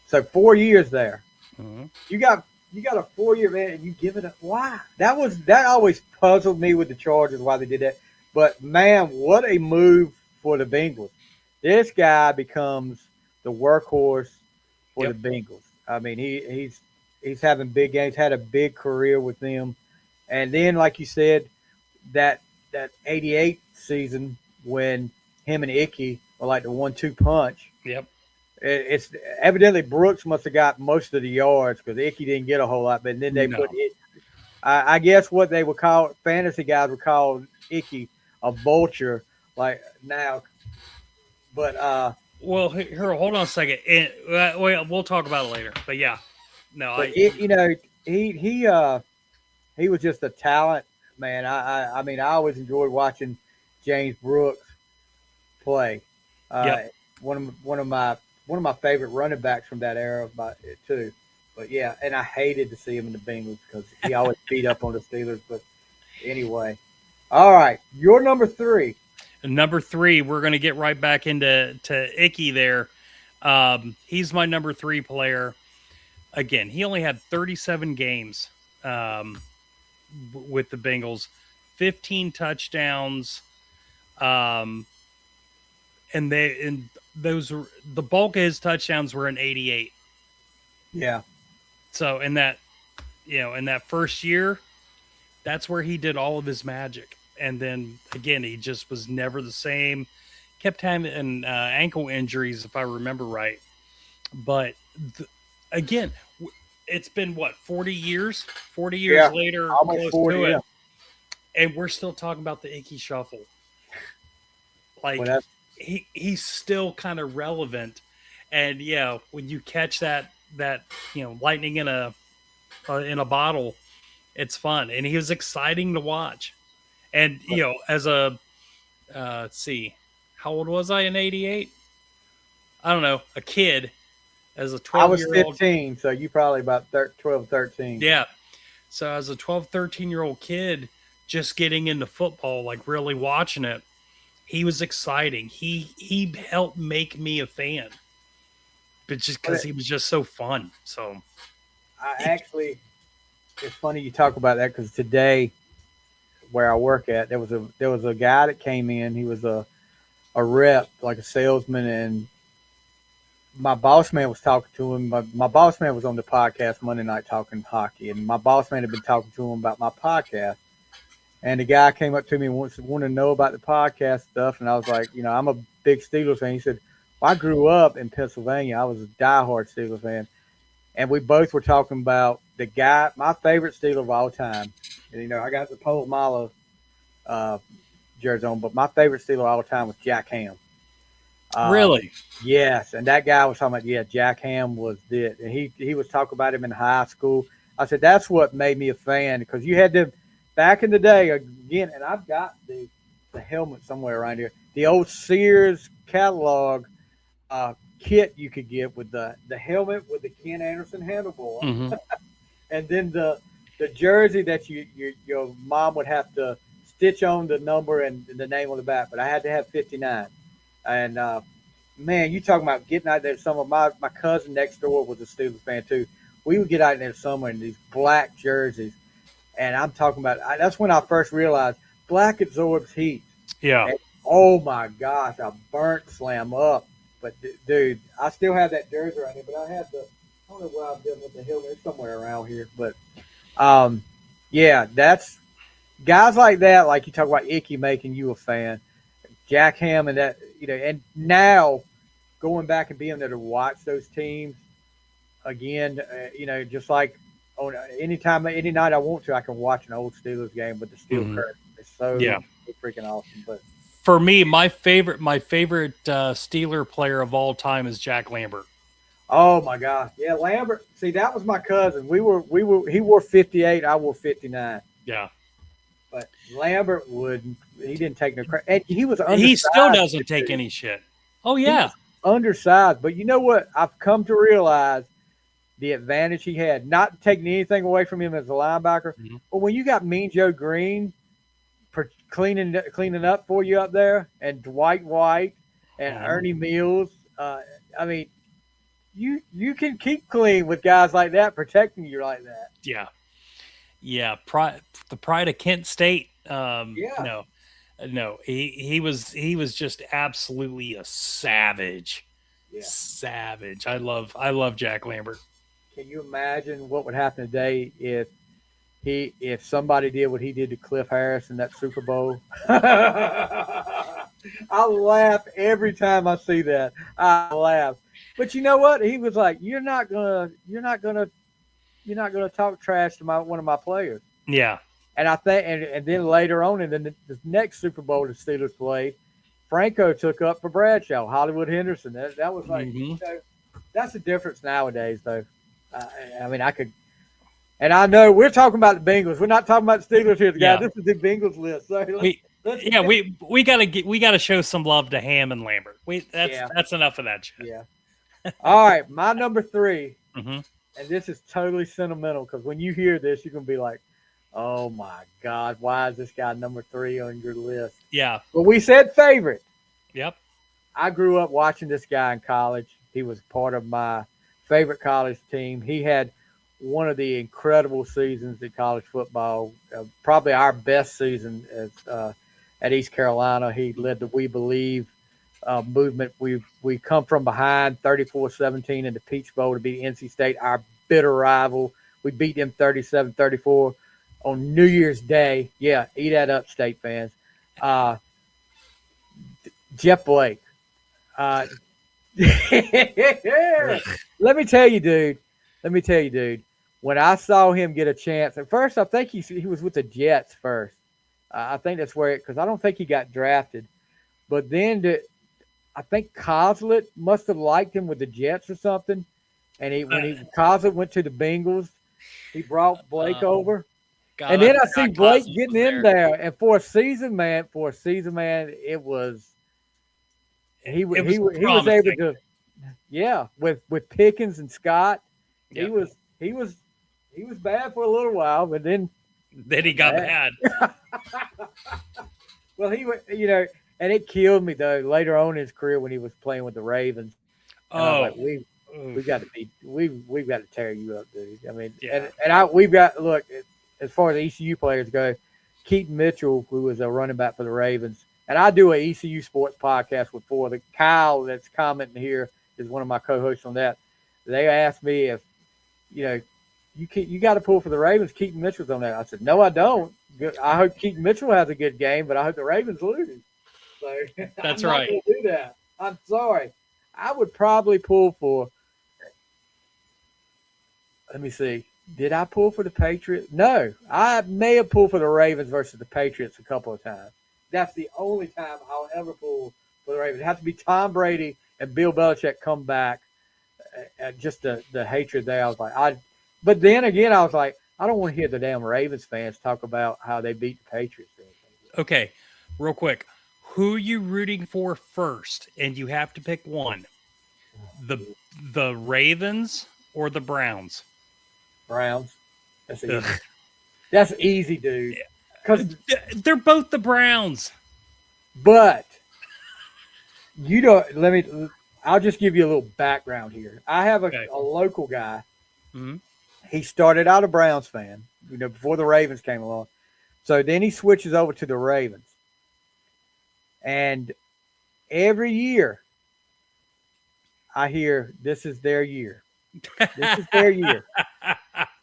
So 4 years there. Mm-hmm. You got a 4-year man, and you give it up. Why? That always puzzled me with the Chargers why they did that. But man, what a move for the Bengals! This guy becomes the workhorse for the Bengals. I mean, he's having big games. Had a big career with them, and then like you said, that '88 season when him and Ickey were like the 1-2 punch. Yep. It's evidently Brooks must have got most of the yards because Ickey didn't get a whole lot, but then they put it. I guess what they would call fantasy guys would call Icky a vulture, like now. But Well, here, hold on a second. We'll talk about it later. But yeah, no, but it, he was just a talent, man. I mean, I always enjoyed watching James Brooks play. Uh, yep. one of my favorite running backs from that era, too. But yeah, and I hated to see him in the Bengals because he always beat up on the Steelers. But anyway, all right, you're number 3. Number 3, we're going to get right back into Icky there. He's my number 3 player. Again, he only had 37 games with the Bengals, 15 touchdowns, and the bulk of his touchdowns were in 88. Yeah. So in that first year, that's where he did all of his magic. And then again, he just was never the same. Kept having ankle injuries, if I remember right. But again, it's been 40 years? 40 years later, almost 40, to it, and we're still talking about the Icky Shuffle. Like he's still kind of relevant. And yeah, when you catch that lightning in a bottle, it's fun, and he was exciting to watch. And as a let's see, how old was I in '88? I don't know, a kid, as a 12-year-old. I was 15, so you probably about 12, 13. Yeah. So as a 12, 13-year-old kid, just getting into football, like really watching it, he was exciting. He helped make me a fan, but just because he was just so fun. So it's funny you talk about that because today, where I work at, there was a guy that came in. He was a rep, like a salesman, and my boss man was talking to him. My boss man was on the podcast Monday night talking hockey, and my boss man had been talking to him about my podcast. And the guy came up to me and wanted to know about the podcast stuff, and I was like, I'm a big Steelers fan. He said, well, I grew up in Pennsylvania. I was a diehard Steelers fan. And we both were talking about the guy, my favorite Steeler of all time. And, I got the Polamalu jersey on, but my favorite Steeler of all time was Jack Ham. Really? Yes. And that guy was talking about, Jack Ham was it. And he was talking about him in high school. I said, that's what made me a fan, because you had to, back in the day, again, and I've got the helmet somewhere around here, the old Sears catalog kit you could get with the helmet with the Ken Anderson handlebar, mm-hmm. and then the jersey that your mom would have to stitch on the number and the name on the back. But I had to have 59. And man, you talking about getting out there. Some of my cousin next door was a Steelers fan too. We would get out there somewhere in these black jerseys, and I'm talking about that's when I first realized black absorbs heat. Yeah. And, oh my gosh, I burnt slam up. But dude, I still have that jersey right here. But I don't know where I've been with the helmet. It's somewhere around here. But that's guys like that. Like you talk about Icky making you a fan, Jack Ham, and that and now going back and being there to watch those teams again. Just like on any night I want to, I can watch an old Steelers game with the steel curtain. It's so freaking awesome. But for me, my favorite Steeler player of all time is Jack Lambert. Oh my gosh, yeah, Lambert. See, that was my cousin. He wore 58, I wore 59. Yeah, but Lambert wouldn't. He didn't take no credit. And he was undersized. He still doesn't take any shit. Oh yeah, undersized. But you know what? I've come to realize the advantage he had. Not taking anything away from him as a linebacker, but when you got Mean Joe Green cleaning up for you up there, and Dwight White and Ernie Mills. I mean, you can keep clean with guys like that protecting you like that. Yeah. The pride of Kent State. No, he was just absolutely a savage. Yeah. Savage. I love Jack Lambert. Can you imagine what would happen today if somebody did what he did to Cliff Harris in that Super Bowl? I laugh every time I see that. I laugh. But you know what? He was like, "You're not gonna talk trash to one of my players." Yeah. And I think, and then later on in the next Super Bowl the Steelers played, Franco took up for Bradshaw, Hollywood Henderson. That was like, Hmm. that's the difference nowadays, though. I mean, I could, and I know we're talking about the Bengals. We're not talking about the Steelers here, guys. Yeah. This is the Bengals list. So We gotta show some love to Ham and Lambert. Yeah. That's enough of that shit. Yeah. All right, my number 3, Hmm. and this is totally sentimental because when you hear this, you're gonna be like, "Oh my God, why is this guy number 3 on your list?" Yeah. But we said favorite. Yep. I grew up watching this guy in college. He was part of my favorite college team. He had one of the incredible seasons in college football, probably our best season at East Carolina. He led the We Believe movement. We come from behind 34-17 in the Peach Bowl to beat NC State, our bitter rival. We beat them 37-34 on New Year's Day. Yeah, eat that up, State fans. Jeff Blake. Let me tell you, dude. When I saw him get a chance, at first I think he was with the Jets first. I think that's where because I don't think he got drafted. But then I think Coslet must have liked him with the Jets or something. And Coslet went to the Bengals, he brought Blake over. God, And then I see forgot Blake Cosmo getting was in there, and for a season man, it was he was able promising. to, yeah, with Pickens and Scott, Yep. he was bad for a little while, but then Then he got bad. well he was and it killed me though later on in his career when he was playing with the Ravens. And I was like, we've got to tear you up, dude. I mean, Yeah. we've got look as far as ECU players go, Keaton Mitchell, who was a running back for the Ravens, and I do a ECU sports podcast with four. The Kyle that's commenting here is one of my co-hosts on that. They asked me if you got to pull for the Ravens. Keaton Mitchell's on that. I said no, I don't. I hope Keaton Mitchell has a good game, but I hope the Ravens lose. So That's I'm right. not going to do that. I'm sorry. I would probably pull for. Let me see. Did I pull for the Patriots? No, I may have pulled for the Ravens versus the Patriots a couple of times. That's the only time I'll ever pull for the Ravens. It has to be Tom Brady and Bill Belichick come back. Just the hatred there. I was like, but then again, I was like, I don't want to hear the damn Ravens fans talk about how they beat the Patriots. Okay, real quick. Who are you rooting for first? And you have to pick one. The Ravens or the Browns? Browns. That's easy. That's easy, dude. Because they're both the Browns. But you don't. I'll just give you a little background here. I have a local guy. Mm-hmm. He started out a Browns fan, before the Ravens came along. So then he switches over to the Ravens. And every year I hear this is their year. This is their year.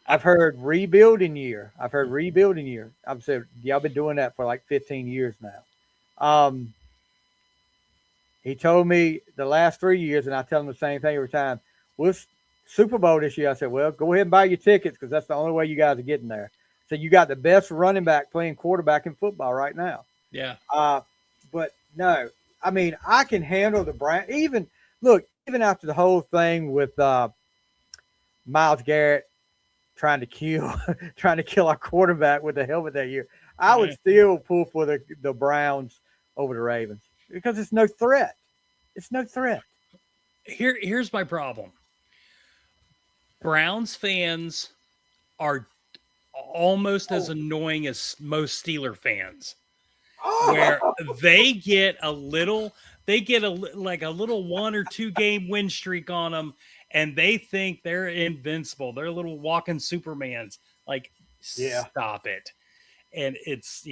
I've heard rebuilding year. I've said, y'all been doing that for like 15 years now. He told me the last 3 years, and I tell him the same thing every time. We'll Super Bowl this year. I said, well, go ahead and buy your tickets because that's the only way you guys are getting there. So you got the best running back playing quarterback in football right now. Yeah. But no, I mean, I can handle the Browns. Even after the whole thing with Myles Garrett trying to kill our quarterback with the helmet that year, I would still pull for the Browns over the Ravens because it's no threat. It's no threat. Here's my problem. Browns fans are almost as annoying as most Steeler fans, where they get a little 1 or 2 game win streak on them, and they think they're invincible. They're little walking Supermans. Like, stop it. And it's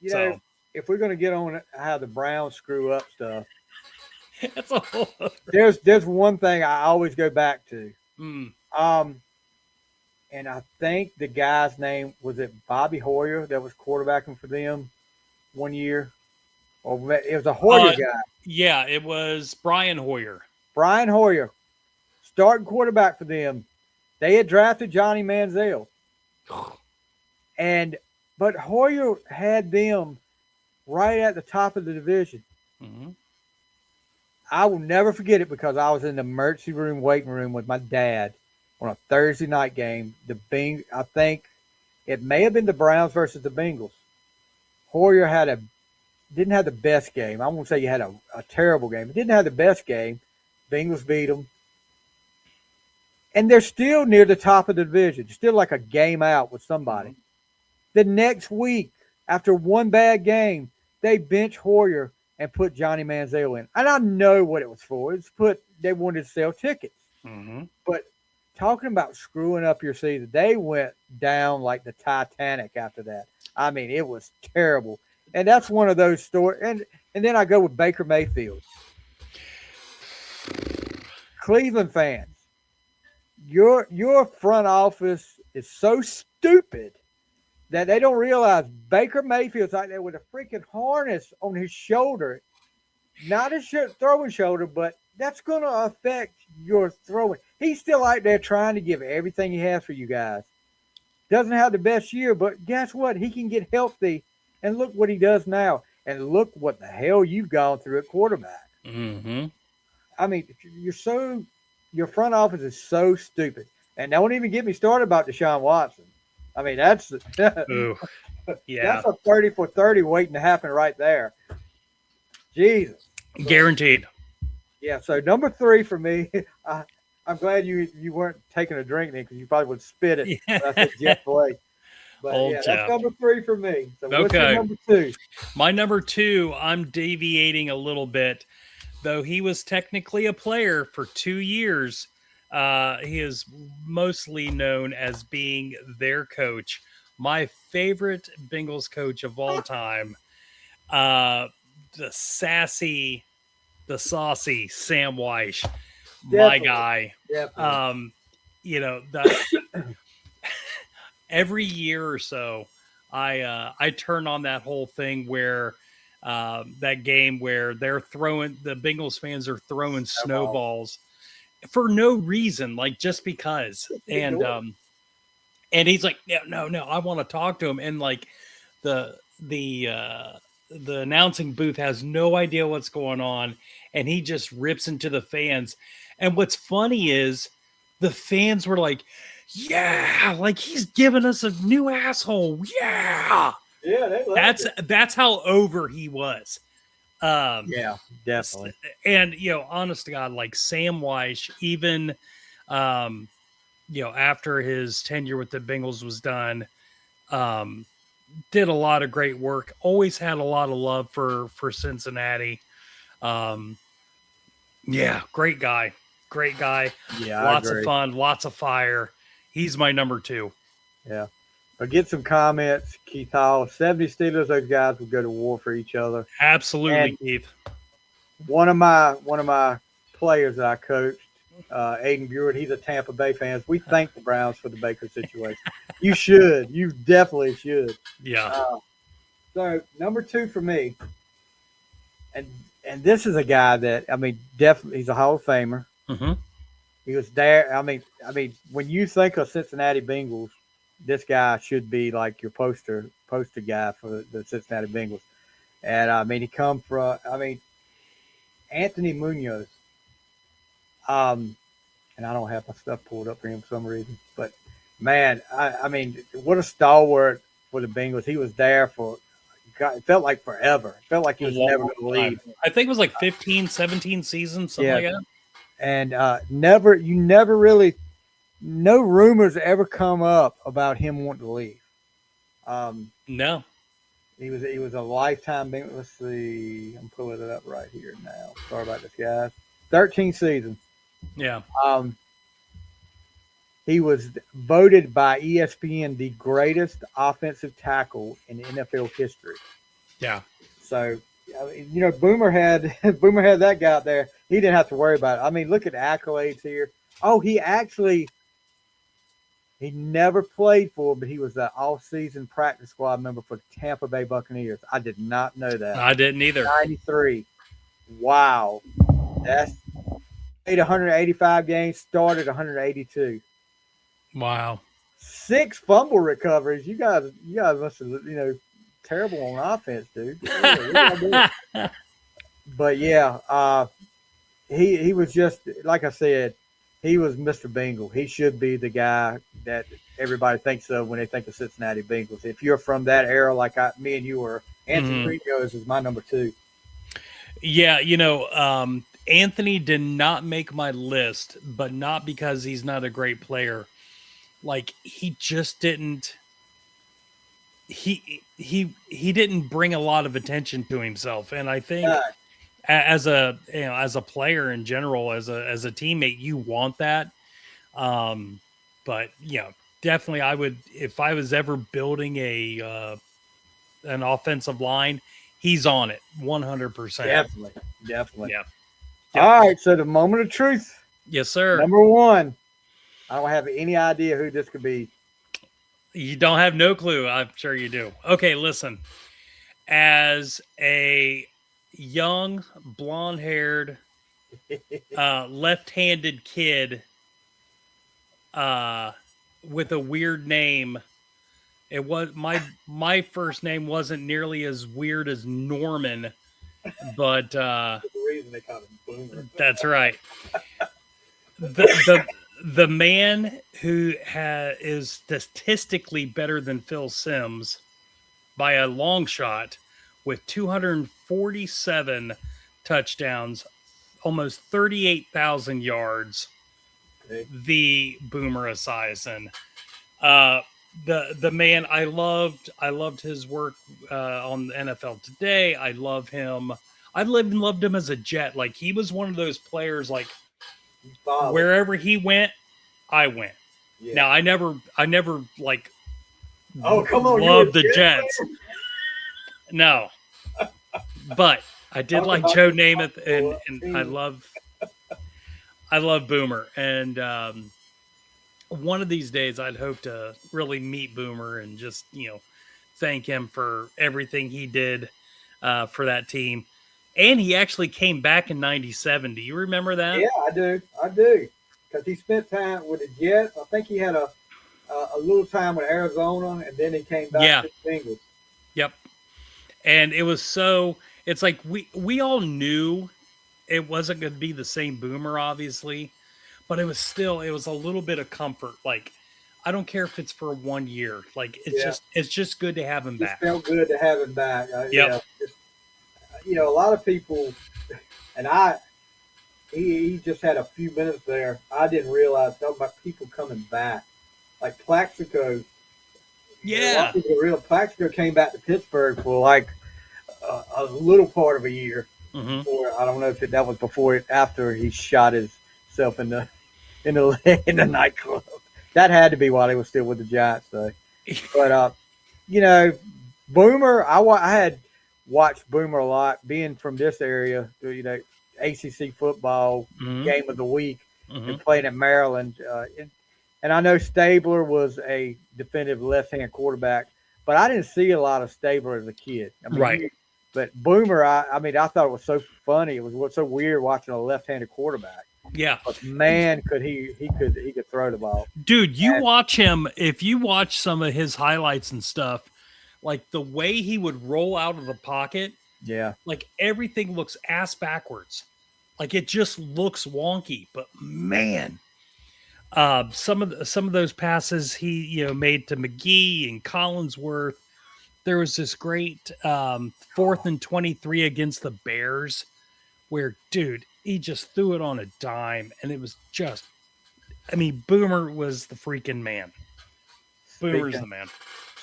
know, if we're gonna get on how the Browns screw up stuff, that's a whole other... There's one thing I always go back to. And I think the guy's name was it Bobby Hoyer that was quarterbacking for them one year, or it was a Hoyer guy. Yeah, it was Brian Hoyer. Brian Hoyer, starting quarterback for them. They had drafted Johnny Manziel, But Hoyer had them right at the top of the division. Mm-hmm. I will never forget it because I was in the emergency room waiting room with my dad on a Thursday night game. I think it may have been the Browns versus the Bengals. Hoyer didn't have the best game. I won't say he had a terrible game. He didn't have the best game. Bengals beat them. And they're still near the top of the division, still like a game out with somebody. Mm-hmm. The next week, after one bad game, they bench Hoyer and put Johnny Manziel in. And I know what it was for. They wanted to sell tickets. Mm-hmm. But talking about screwing up your season, they went down like the Titanic after that. I mean, it was terrible. And that's one of those stories. And then I go with Baker Mayfield. Cleveland fans, your front office is so stupid that they don't realize Baker Mayfield's out there with a freaking harness on his shoulder. Not his throwing shoulder, but that's going to affect your throwing. He's still out there trying to give everything he has for you guys. Doesn't have the best year, but guess what? He can get healthy, and look what he does now. And look what the hell you've gone through at quarterback. Mm-hmm. I mean, your front office is so stupid. And don't even get me started about Deshaun Watson. I mean, that's Ooh. Yeah. That's a 30 for 30 waiting to happen right there. Jesus. Guaranteed. Yeah, so number 3 for me, I'm glad you weren't taking a drink then because you probably would spit it. Yeah. That's a jet play. But Old yeah, Jeff. that's number 3 for me. So what's Okay. your number 2? My number 2, I'm deviating a little bit. Though he was technically a player for 2 years, he is mostly known as being their coach. My favorite Bengals coach of all time, the saucy Sam Weish, my guy. Definitely. Every year or so, I turn on that whole thing where that game where the Bengals fans are throwing snowballs for no reason, like just because. And he's like, no, I want to talk to him. And like the announcing booth has no idea what's going on, and he just rips into the fans. And what's funny is the fans were like, yeah, like he's giving us a new asshole. Yeah. Yeah, that's how over he was. Yeah, definitely. And honest to God, like Sam Weish, even after his tenure with the Bengals was done, did a lot of great work. Always had a lot of love for Cincinnati. Yeah, great guy. Yeah, lots of fun, lots of fire. He's my number 2. Yeah. But get some comments, Keith Hall. 70 Steelers, those guys would go to war for each other. Absolutely, and Keith. One of my players that I coached, Aiden Buert, he's a Tampa Bay fan. We thank the Browns for the Baker situation. You should. You definitely should. Yeah. So number 2 for me, and this is a guy that, I mean, definitely he's a Hall of Famer. Mm-hmm. He was there. I mean, when you think of Cincinnati Bengals, this guy should be like your poster guy for the Cincinnati Bengals. And I mean, he come from, Anthony Munoz. And I don't have my stuff pulled up for him for some reason, but man, I mean, what a stalwart for the Bengals. He was there for, God, it felt like forever. It felt like he was never going to leave. I think it was like 15, 17 seasons, something like that. And no rumors ever come up about him wanting to leave. No. He was a lifetime Bengal. Let's see. I'm pulling it up right here now. Sorry about this, guys. 13 seasons. Yeah. He was voted by ESPN the greatest offensive tackle in NFL history. Yeah. So, Boomer had that guy out there. He didn't have to worry about it. I mean, look at the accolades here. Oh, he never played for, but he was an all-season practice squad member for the Tampa Bay Buccaneers. I did not know that. I didn't either. 93. Wow. That's played 185 games, started 182. Wow. 6 fumble recoveries. You guys must have, terrible on offense, dude. But yeah, he was just like I said, he was Mr. Bengal. He should be the guy that everybody thinks of when they think of Cincinnati Bengals. If you're from that era, like me and you were, Anthony Rios is my number 2. Yeah, Anthony did not make my list, but not because he's not a great player. Like he just didn't. He didn't bring a lot of attention to himself, and I think as a player in general, as a teammate, you want that. But definitely, I would if I was ever building an offensive line, he's on it 100%. Definitely. Yeah. All right, so the moment of truth. Yes, sir. Number 1. I don't have any idea who this could be. You don't have no clue. I'm sure you do. Okay, listen. As a young, blonde-haired, left-handed kid with a weird name, it was my first name wasn't nearly as weird as Norman, but the reason they call him Boomer. That's right. The man who is statistically better than Phil Simms by a long shot, with 247 touchdowns, almost 38,000 yards. Okay. The Boomer Esiason. The man I loved his work on the NFL Today. I love him. I loved him as a Jet. Like he was one of those players. Like wherever he went, I went. Yeah. Now I never like. Oh come on! Loved the Jets. No, but I did like Joe Namath, and I love Boomer, and one of these days I'd hope to really meet Boomer and just thank him for everything he did for that team. And he actually came back in '97. Do you remember that? Yeah, I do, because he spent time with the Jets. I think he had a little time with Arizona, and then he came back to the Bengals. Yep. And it was it's like we all knew it wasn't going to be the same Boomer, obviously, but it was a little bit of comfort. Like, I don't care if it's for 1 year. Like, it's just good to have him back. It felt good to have him back. Yep. A lot of people, and he just had a few minutes there. I didn't realize talking about people coming back, like Plaxico. Yeah. Plaxico came back to Pittsburgh for like a little part of a year. Mm-hmm. Before, I don't know if that was after he shot himself in the nightclub. That had to be while he was still with the Giants, though. But Boomer, I had watched Boomer a lot, being from this area. ACC football game of the week and playing at Maryland. And I know Stabler was a definitive left-hand quarterback, but I didn't see a lot of Stabler as a kid. Right. But Boomer, I thought it was so funny. It was so weird watching a left-handed quarterback. Yeah. But man, he could throw the ball. Dude, watch him. If you watch some of his highlights and stuff, like the way he would roll out of the pocket. Yeah. Like everything looks ass backwards. Like it just looks wonky. But man, some of those passes he made to McGee and Collinsworth. There was this great 4th and 23 against the Bears where, dude, he just threw it on a dime, and it was just, Boomer was the freaking man. Boomer's the man.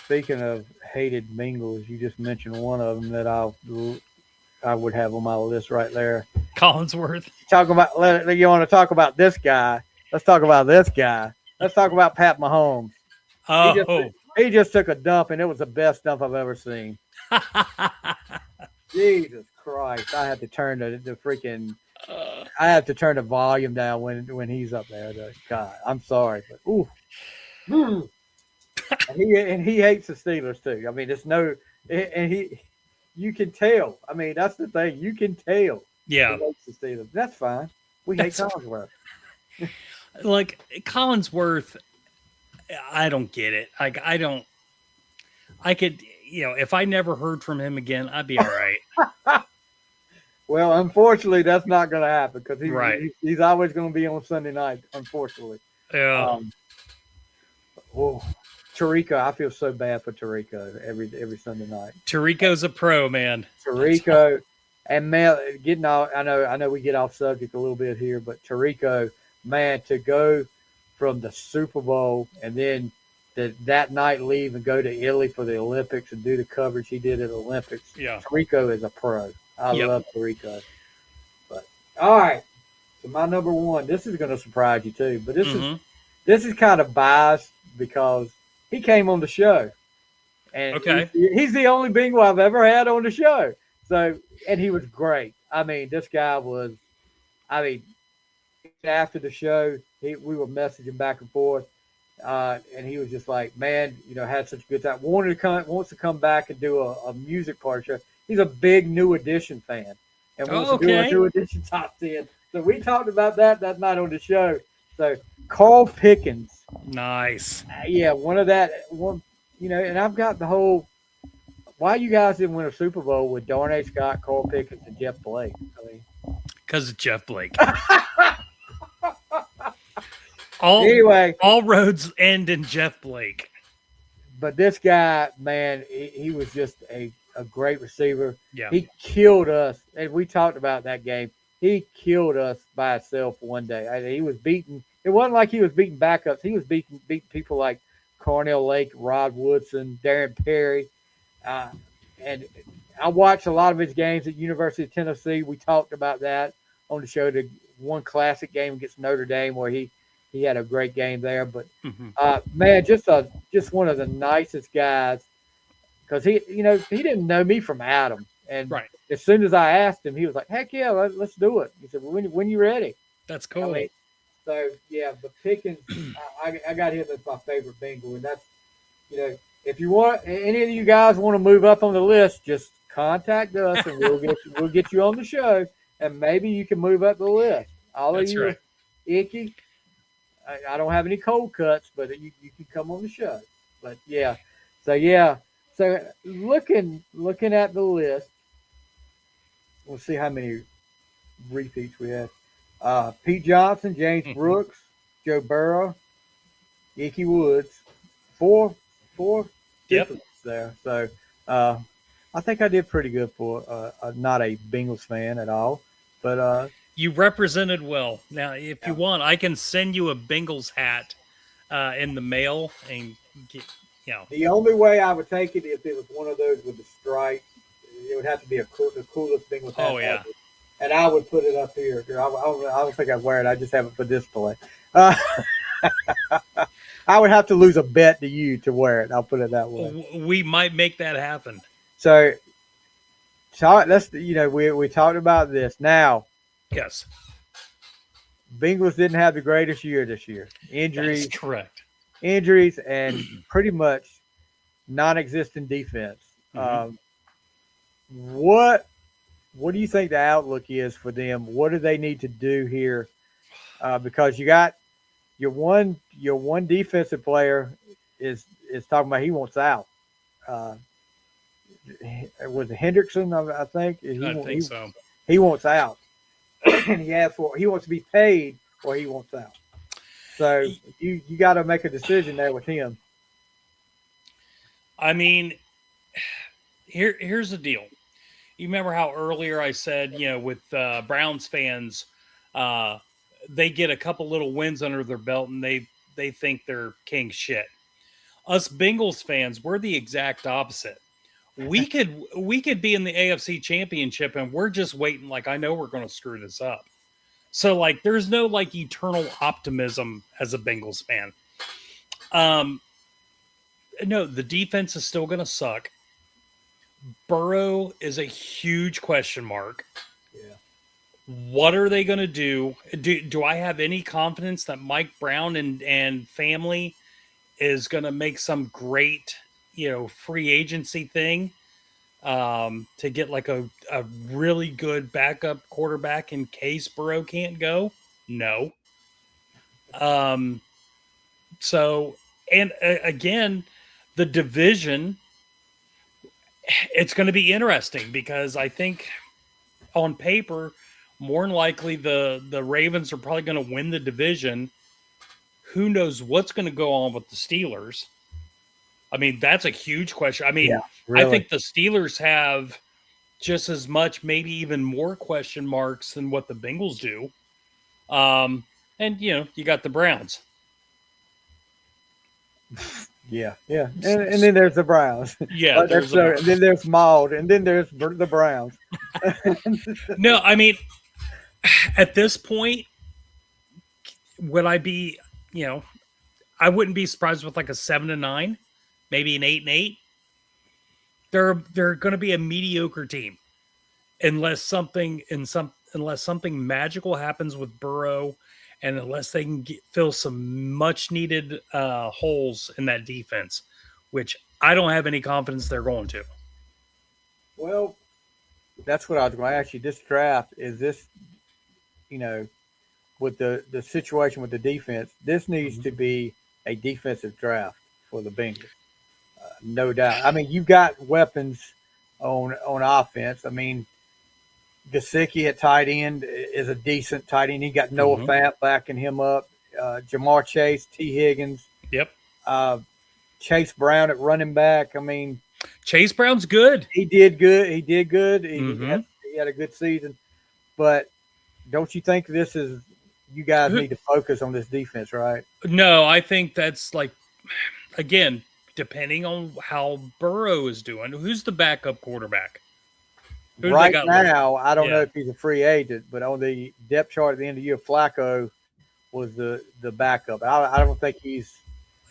Speaking of hated Bengals, you just mentioned one of them that I would have on my list right there. Collinsworth. You want to talk about this guy? Let's talk about this guy. Let's talk about Pat Mahomes. Oh. He just took a dump, and it was the best dump I've ever seen. Jesus Christ! I had to turn I have to turn the volume down when he's up there. God, I'm sorry, but ooh. And he hates the Steelers too. You can tell. That's the thing. You can tell. Yeah. He hates the Steelers. That's fine. We hate Collinsworth. Like Collinsworth. I don't get it. Like I don't. I could, if I never heard from him again, I'd be all right. Well, unfortunately, that's not going to happen because Right. he's always going to be on Sunday night. Unfortunately. Yeah. Oh, Tarico, I feel so bad for Tarico every Sunday night. Tarico's a pro, man. Tarico and Mel getting off. I know we get off subject a little bit here, but Tarico, man, to go from the Super Bowl and then that night leave and go to Italy for the Olympics and do the coverage he did at the Olympics. Yeah. Tarico is a pro. I love Tarico. But all right, so my number one. This is going to surprise you too, but this is kind of biased because he came on the show. And he's the only Bengal I've ever had on the show. So, and he was great. I mean, this guy was, after the show, we were messaging back and forth. And he was just like, man, had such a good time. Wants to come back and do a music part show. He's a big New Edition fan and wants to do a New Edition top 10. So we talked about that night on the show. So Carl Pickens. Nice. One, and I've got the whole, why you guys didn't win a Super Bowl with Darnay Scott, Carl Pickens, and Jeff Blake? Because of Jeff Blake. All roads end in Jeff Blake. But this guy, man, he was just a great receiver. Yeah. He killed us, and we talked about that game. He killed us by himself one day. He was beating. It wasn't like he was beating backups. He was beating people like Cornell Lake, Rod Woodson, Darren Perry. And I watched a lot of his games at University of Tennessee. We talked about that on the show. The one classic game against Notre Dame where he had a great game there. But, man, just one of the nicest guys because he didn't know me from Adam. And as soon as I asked him, he was like, heck yeah, let's do it. He said, well, when you ready? That's cool. So, but Pickens, I got him as my favorite Bengal. And that's, if you want, any of you guys want to move up on the list, just contact us and we'll get you on the show. And maybe you can move up the list. All of you, Icky, I don't have any cold cuts, but you can come on the show. But, So looking at the list, we'll see how many repeats we have. Pete Johnson, James Brooks, Joe Burrow, Icky Woods, four differences there. So I think I did pretty good for not a Bengals fan at all. But you represented well. Now, if you want, I can send you a Bengals hat in the mail and get. The only way I would take it if it was one of those with the stripes, it would have to be the coolest Bengals hat. Oh, yeah. Ever. And I would put it up here. I don't think I'd wear it. I just have it for display. I would have to lose a bet to you to wear it. I'll put it that way. We might make that happen. So let's, we talked about this. Now, yes, Bengals didn't have the greatest year this year. Injuries. That's correct. Injuries and pretty much non-existent defense. What do you think the outlook is for them? What do they need to do here? Because you got your one defensive player is talking about he wants out. Was it Hendrickson? I think. I think so. He wants out, and he wants to be paid or he wants out. So you got to make a decision there with him. I mean, here's the deal. You remember how earlier I said, with Browns fans, they get a couple little wins under their belt and they think they're king shit. Us Bengals fans, we're the exact opposite. We could be in the AFC Championship and we're just waiting. Like, I know we're going to screw this up. So, there's no, eternal optimism as a Bengals fan. No, the defense is still going to suck. Burrow is a huge question mark. Yeah. What are they going to do? Do I have any confidence that Mike Brown and family is going to make some great, free agency thing to get a really good backup quarterback in case Burrow can't go? No. So And again, the division, it's going to be interesting because I think on paper, more than likely the Ravens are probably going to win the division. Who knows what's going to go on with the Steelers? I mean, that's a huge question. I mean, Yeah, I really. think the Steelers have just as much, maybe even more question marks than what the Bengals do. And you got the Browns. Yeah, yeah. And then there's the Browns. Yeah, Like there's that's the so, and then there's Mauled, and then there's the Browns. no. I mean, at this point, would I be? You know, I wouldn't be surprised with like a 7-9, maybe an 8-8. They're going to be a mediocre team unless something magical happens with Burrow, and unless they can fill some much needed holes in that defense, which I don't have any confidence they're going to. Well, that's what I was going to ask you. This draft is this, with the situation with the defense. This needs to be a defensive draft for the Bengals, no doubt. I mean, you've got weapons on offense. I mean, Gesicki at tight end is a decent tight end. He got Noah Fant backing him up. Jamar Chase, T. Higgins. Yep. Chase Brown at running back. I mean, Chase Brown's good. He did good. He had a good season. But don't you think you guys need to focus on this defense, right? No, I think that's again, depending on how Burrow is doing. Who's the backup quarterback? Right now, I don't know if he's a free agent, but on the depth chart at the end of the year, Flacco was the backup. I don't think he's.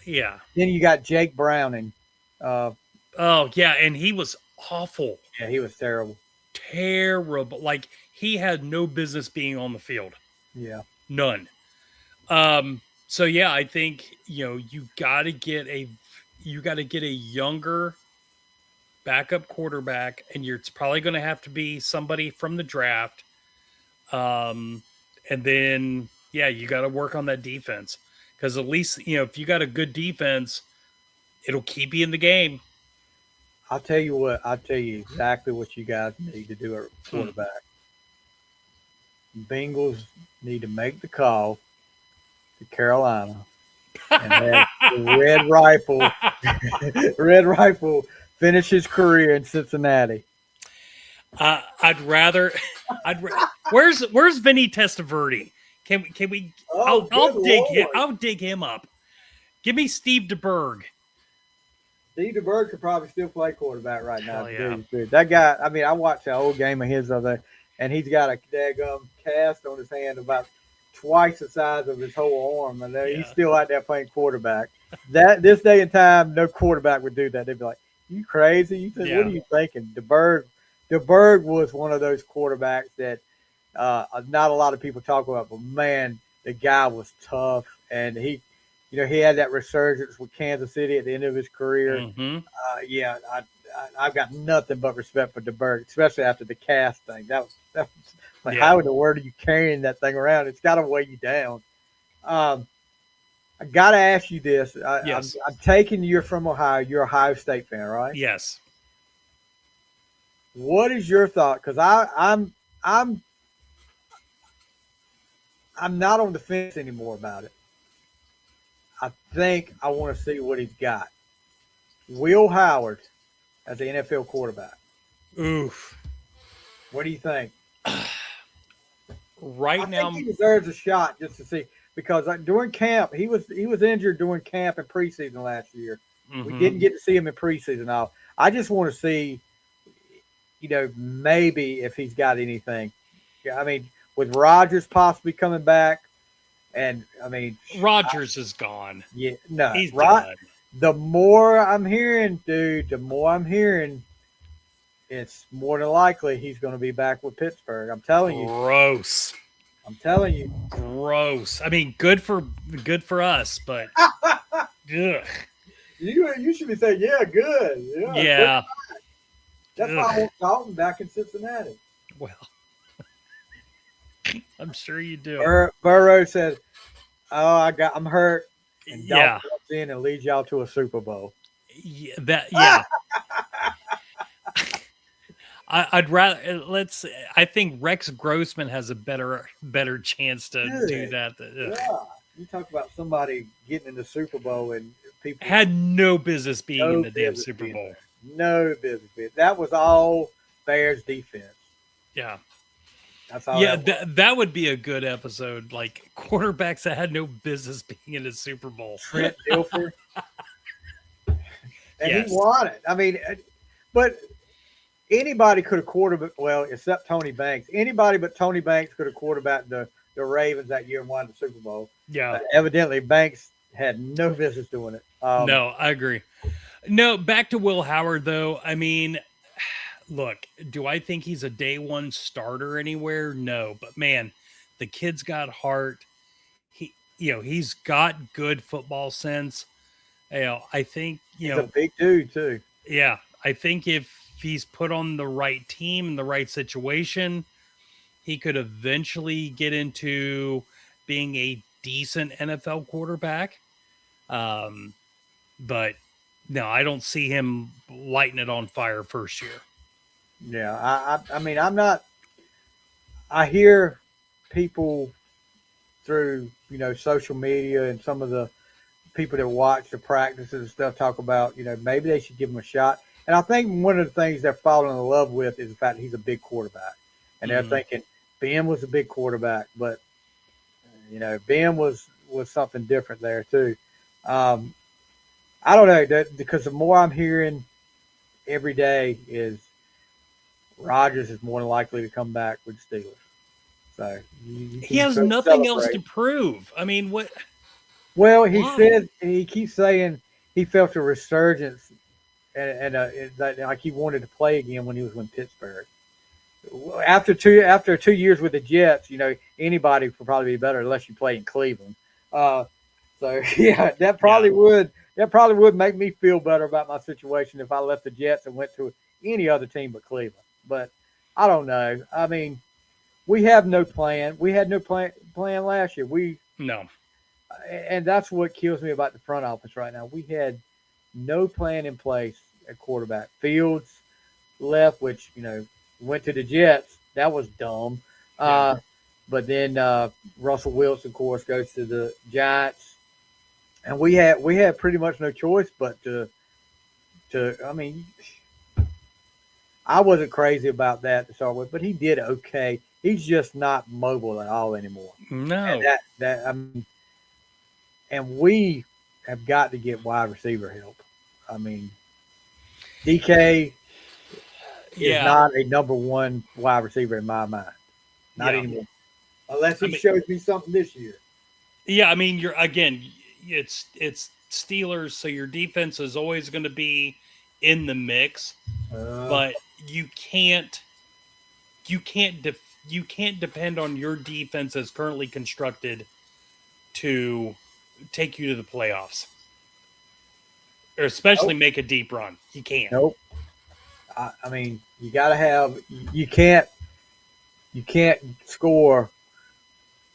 Yeah. Then you got Jake Browning. Oh yeah, and he was awful. Yeah, he was terrible. Terrible. Like he had no business being on the field. Yeah. None. So yeah, I think you got to get a younger backup quarterback, and it's probably going to have to be somebody from the draft. And then you got to work on that defense because at least if you got a good defense, it'll keep you in the game. I'll tell you what. I'll tell you exactly what you guys need to do at quarterback. Bengals need to make the call to Carolina and have the Red Rifle finish his career in Cincinnati. Where's Vinny Testaverde? Can we? I'll dig him up. Give me Steve DeBerg. Steve DeBerg could probably still play quarterback right now. Yeah. That guy. I mean, I watched an old game of his other, and he's got a daggum cast on his hand about twice the size of his whole arm, and he's still out there playing quarterback. This day and time, no quarterback would do that. They'd be like, "You crazy? You think, What are you thinking?" DeBerg was one of those quarterbacks that not a lot of people talk about, but man, the guy was tough, and he had that resurgence with Kansas City at the end of his career. Mm-hmm. I've got nothing but respect for DeBerg, especially after the cast thing. That was like, how in the world are you carrying that thing around? It's got to weigh you down. I got to ask you this. Yes. I'm taking you're from Ohio. You're a Ohio State fan, right? Yes. What is your thought? Because I'm not on the fence anymore about it. I think I want to see what he's got. Will Howard as the NFL quarterback. Oof. What do you think? Right now, he deserves a shot just to see, because during camp he was injured during camp and preseason last year. Mm-hmm. We didn't get to see him in preseason. I just want to see, maybe if he's got anything. I mean, with Rodgers possibly coming back, and I mean Rodgers is gone. Yeah, no, he's done. The more I'm hearing, it's more than likely he's going to be back with Pittsburgh. I'm telling you. Gross. I'm telling you. Gross. I mean, good for us, but ugh. You should be saying, yeah, good. Yeah. That's why I want Dalton back in Cincinnati. Well, I'm sure you do. Burrow said, "Oh, I'm hurt." And Dalton comes in and leads y'all to a Super Bowl. Yeah. I'd rather I think Rex Grossman has a better chance to do Good that. God. You talk about somebody getting in the Super Bowl and people Had no business being in no the damn business Super being Bowl. there. No business being. That was all Bears defense. Yeah. That's all Yeah, that was. that would be a good episode. Like quarterbacks that had no business being in the Super Bowl. Trent Dilfer. And Yes. he won it. I mean, but anybody could have quarterback. Well, except Tony Banks. Anybody but Tony Banks could have quarterbacked the Ravens that year and won the Super Bowl. Yeah. Evidently, Banks had no business doing it. No, I agree. No, back to Will Howard though. I mean, look, do I think he's a day one starter anywhere? No, but man, the kid's got heart. He's got good football sense. I think, He's a big dude too. yeah, I think if he's put on the right team in the right situation, he could eventually get into being a decent NFL quarterback. But no, I don't see him lighting it on fire first year. Yeah, I mean, I'm not. I hear people through social media and some of the people that watch the practices and stuff talk about maybe they should give him a shot. And I think one of the things they're falling in love with is the fact that he's a big quarterback, and they're thinking Ben was a big quarterback, but Ben was something different there too. I don't know because the more I'm hearing every day is Rodgers is more than likely to come back with the Steelers. So he has nothing else to prove. I mean, what? Well, he said he keeps saying he felt a resurgence and like he wanted to play again when he was with Pittsburgh. After 2 years with the Jets, anybody would probably be better unless you play in Cleveland. So yeah, that probably would make me feel better about my situation if I left the Jets and went to any other team but Cleveland. But I don't know. I mean, we have no plan. We had no plan last year. No. And that's what kills me about the front office right now. We had no plan in place at quarterback. Fields left, which went to the Jets. That was dumb. Yeah. But then Russell Wilson, of course, goes to the Giants, and we had pretty much no choice but to. I mean, I wasn't crazy about that to start with, but he did okay. He's just not mobile at all anymore. No. And and we have got to get wide receiver help. I mean, DK is not a number one wide receiver in my mind. Not anymore. Unless he shows me something this year. Yeah, I mean, it's Steelers, so your defense is always going to be in the mix, but you can't depend on your defense as currently constructed to take you to the playoffs, or especially make a deep run. You can't. Nope. I mean, you got to have. You can't score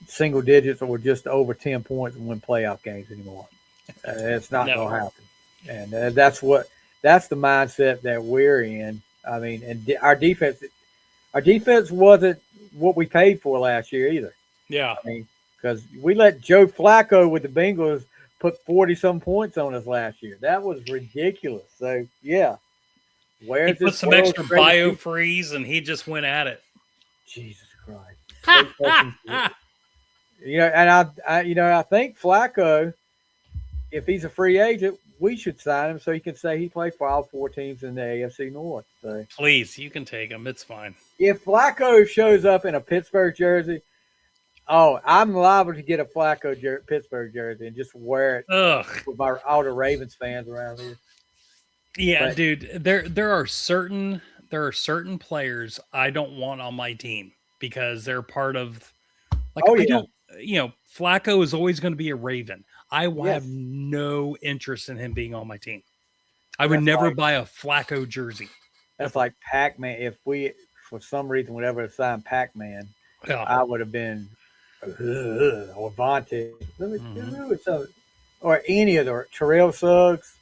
single digits or just over 10 points and win playoff games anymore. It's not going to happen, and that's the mindset that we're in. I mean, and our defense wasn't what we paid for last year either. Yeah, I mean, because we let Joe Flacco with the Bengals put 40-some points on us last year. That was ridiculous. So yeah, he put some extra biofreeze and he just went at it. Jesus Christ! And I think Flacco, if he's a free agent, we should sign him so he can say he played for all 4 teams in the AFC North. So please, you can take him. It's fine. If Flacco shows up in a Pittsburgh jersey, I'm liable to get a Flacco Pittsburgh jersey and just wear it with all the Ravens fans around here. Yeah, dude, there are certain players I don't want on my team because they're part of Flacco is always going to be a Raven. I have no interest in him being on my team. I would never buy a Flacco jersey. That's like Pac-Man. If we, for some reason, would ever sign Pac-Man, I would have been or Vontae. So or any of the Terrell Suggs.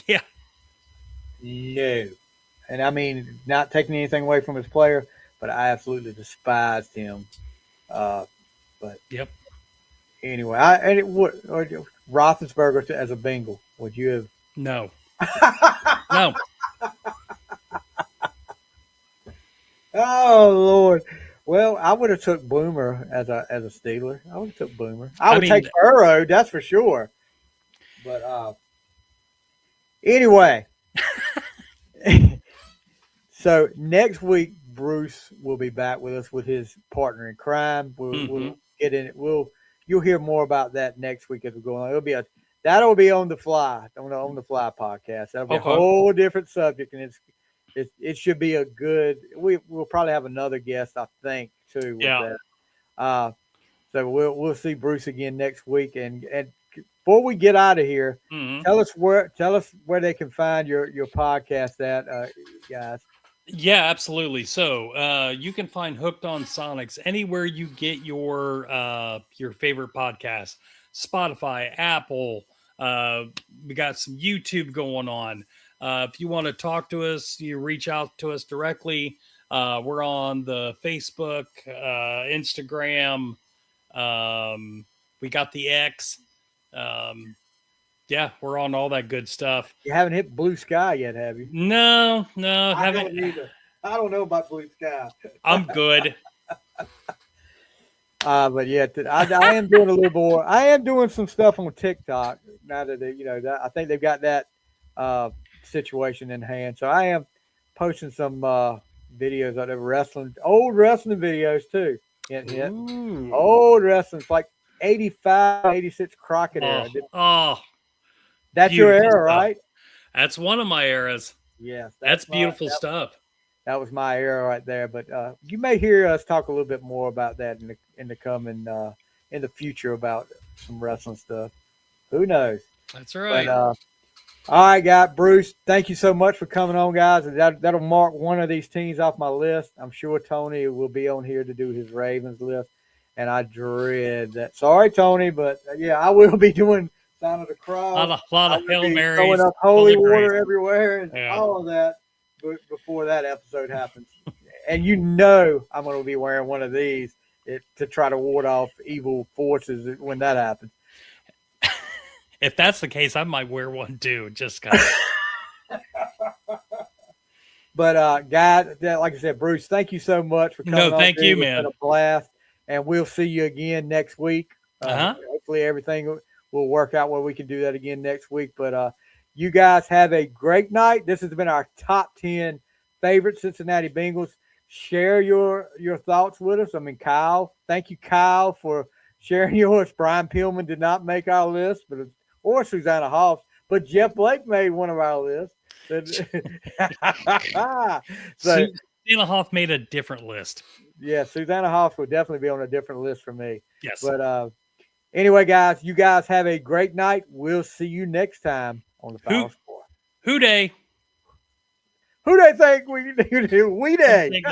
Yeah. No. And I mean, not taking anything away from his player, but I absolutely despised him. But Yep. anyway, Roethlisberger as a Bengal, would you No. have? No. Oh Lord. Well, I would have took Boomer as a Steeler. I would have took Boomer. I would take Burrow, that's for sure. But anyway. So next week Bruce will be back with us with his partner in crime. We'll get in it. You'll hear more about that next week as we go on. That'll be on the fly podcast. That'll be a whole different subject, and it should be a good. We'll probably have another guest, I think, too. With that. So we'll see Bruce again next week, and before we get out of here, tell us where they can find your podcast at, guys. Yeah, absolutely. So you can find Hooked on Sonics anywhere you get your favorite podcast. Spotify, Apple. We got some YouTube going on. If you want to talk to us, you reach out to us directly. We're on the Facebook, Instagram. We got the X. Yeah, we're on all that good stuff. You haven't hit Blue Sky yet, have you? No, I haven't don't either. I don't know about Blue Sky. I'm good. But yeah, I am doing a little more. I am doing some stuff on TikTok now that I think they've got that situation in hand. So I am posting some videos out of old wrestling videos too. Old wrestling, like 85, 86 Crockett era. That's your era, stuff. Right? That's one of my eras. Yes. That's beautiful stuff. That was my era right there. But you may hear us talk a little bit more about that in the future about some wrestling stuff. Who knows? That's right. But, all right, guys. Bruce, thank you so much for coming on, guys. That'll mark one of these teams off my list. I'm sure Tony will be on here to do his Ravens list, and I dread that. Sorry, Tony, but yeah, I will be doing Sign of the Cross. A lot of Hail Marys. Throwing up holy water everywhere and all of that before that episode happens. And I'm going to be wearing one of these to try to ward off evil forces when that happens. If that's the case, I might wear one too, just because. But guys, like I said, Bruce, thank you so much for coming on. No, thank you, man. It's been a blast, and we'll see you again next week. Hopefully everything will work out where we can do that again next week. But you guys have a great night. This has been our top 10 favorite Cincinnati Bengals. Share your thoughts with us. I mean, Kyle, thank you, Kyle, for sharing yours. Brian Pillman did not make our list, or Susanna Hoffs, but Jeff Blake made one of our lists. Susanna Hoff made a different list. Yeah, Susanna Hoffs will definitely be on a different list for me. Yes. But anyway, guys, you guys have a great night. We'll see you next time on the Final Score. Who day? Who they think we do? We day.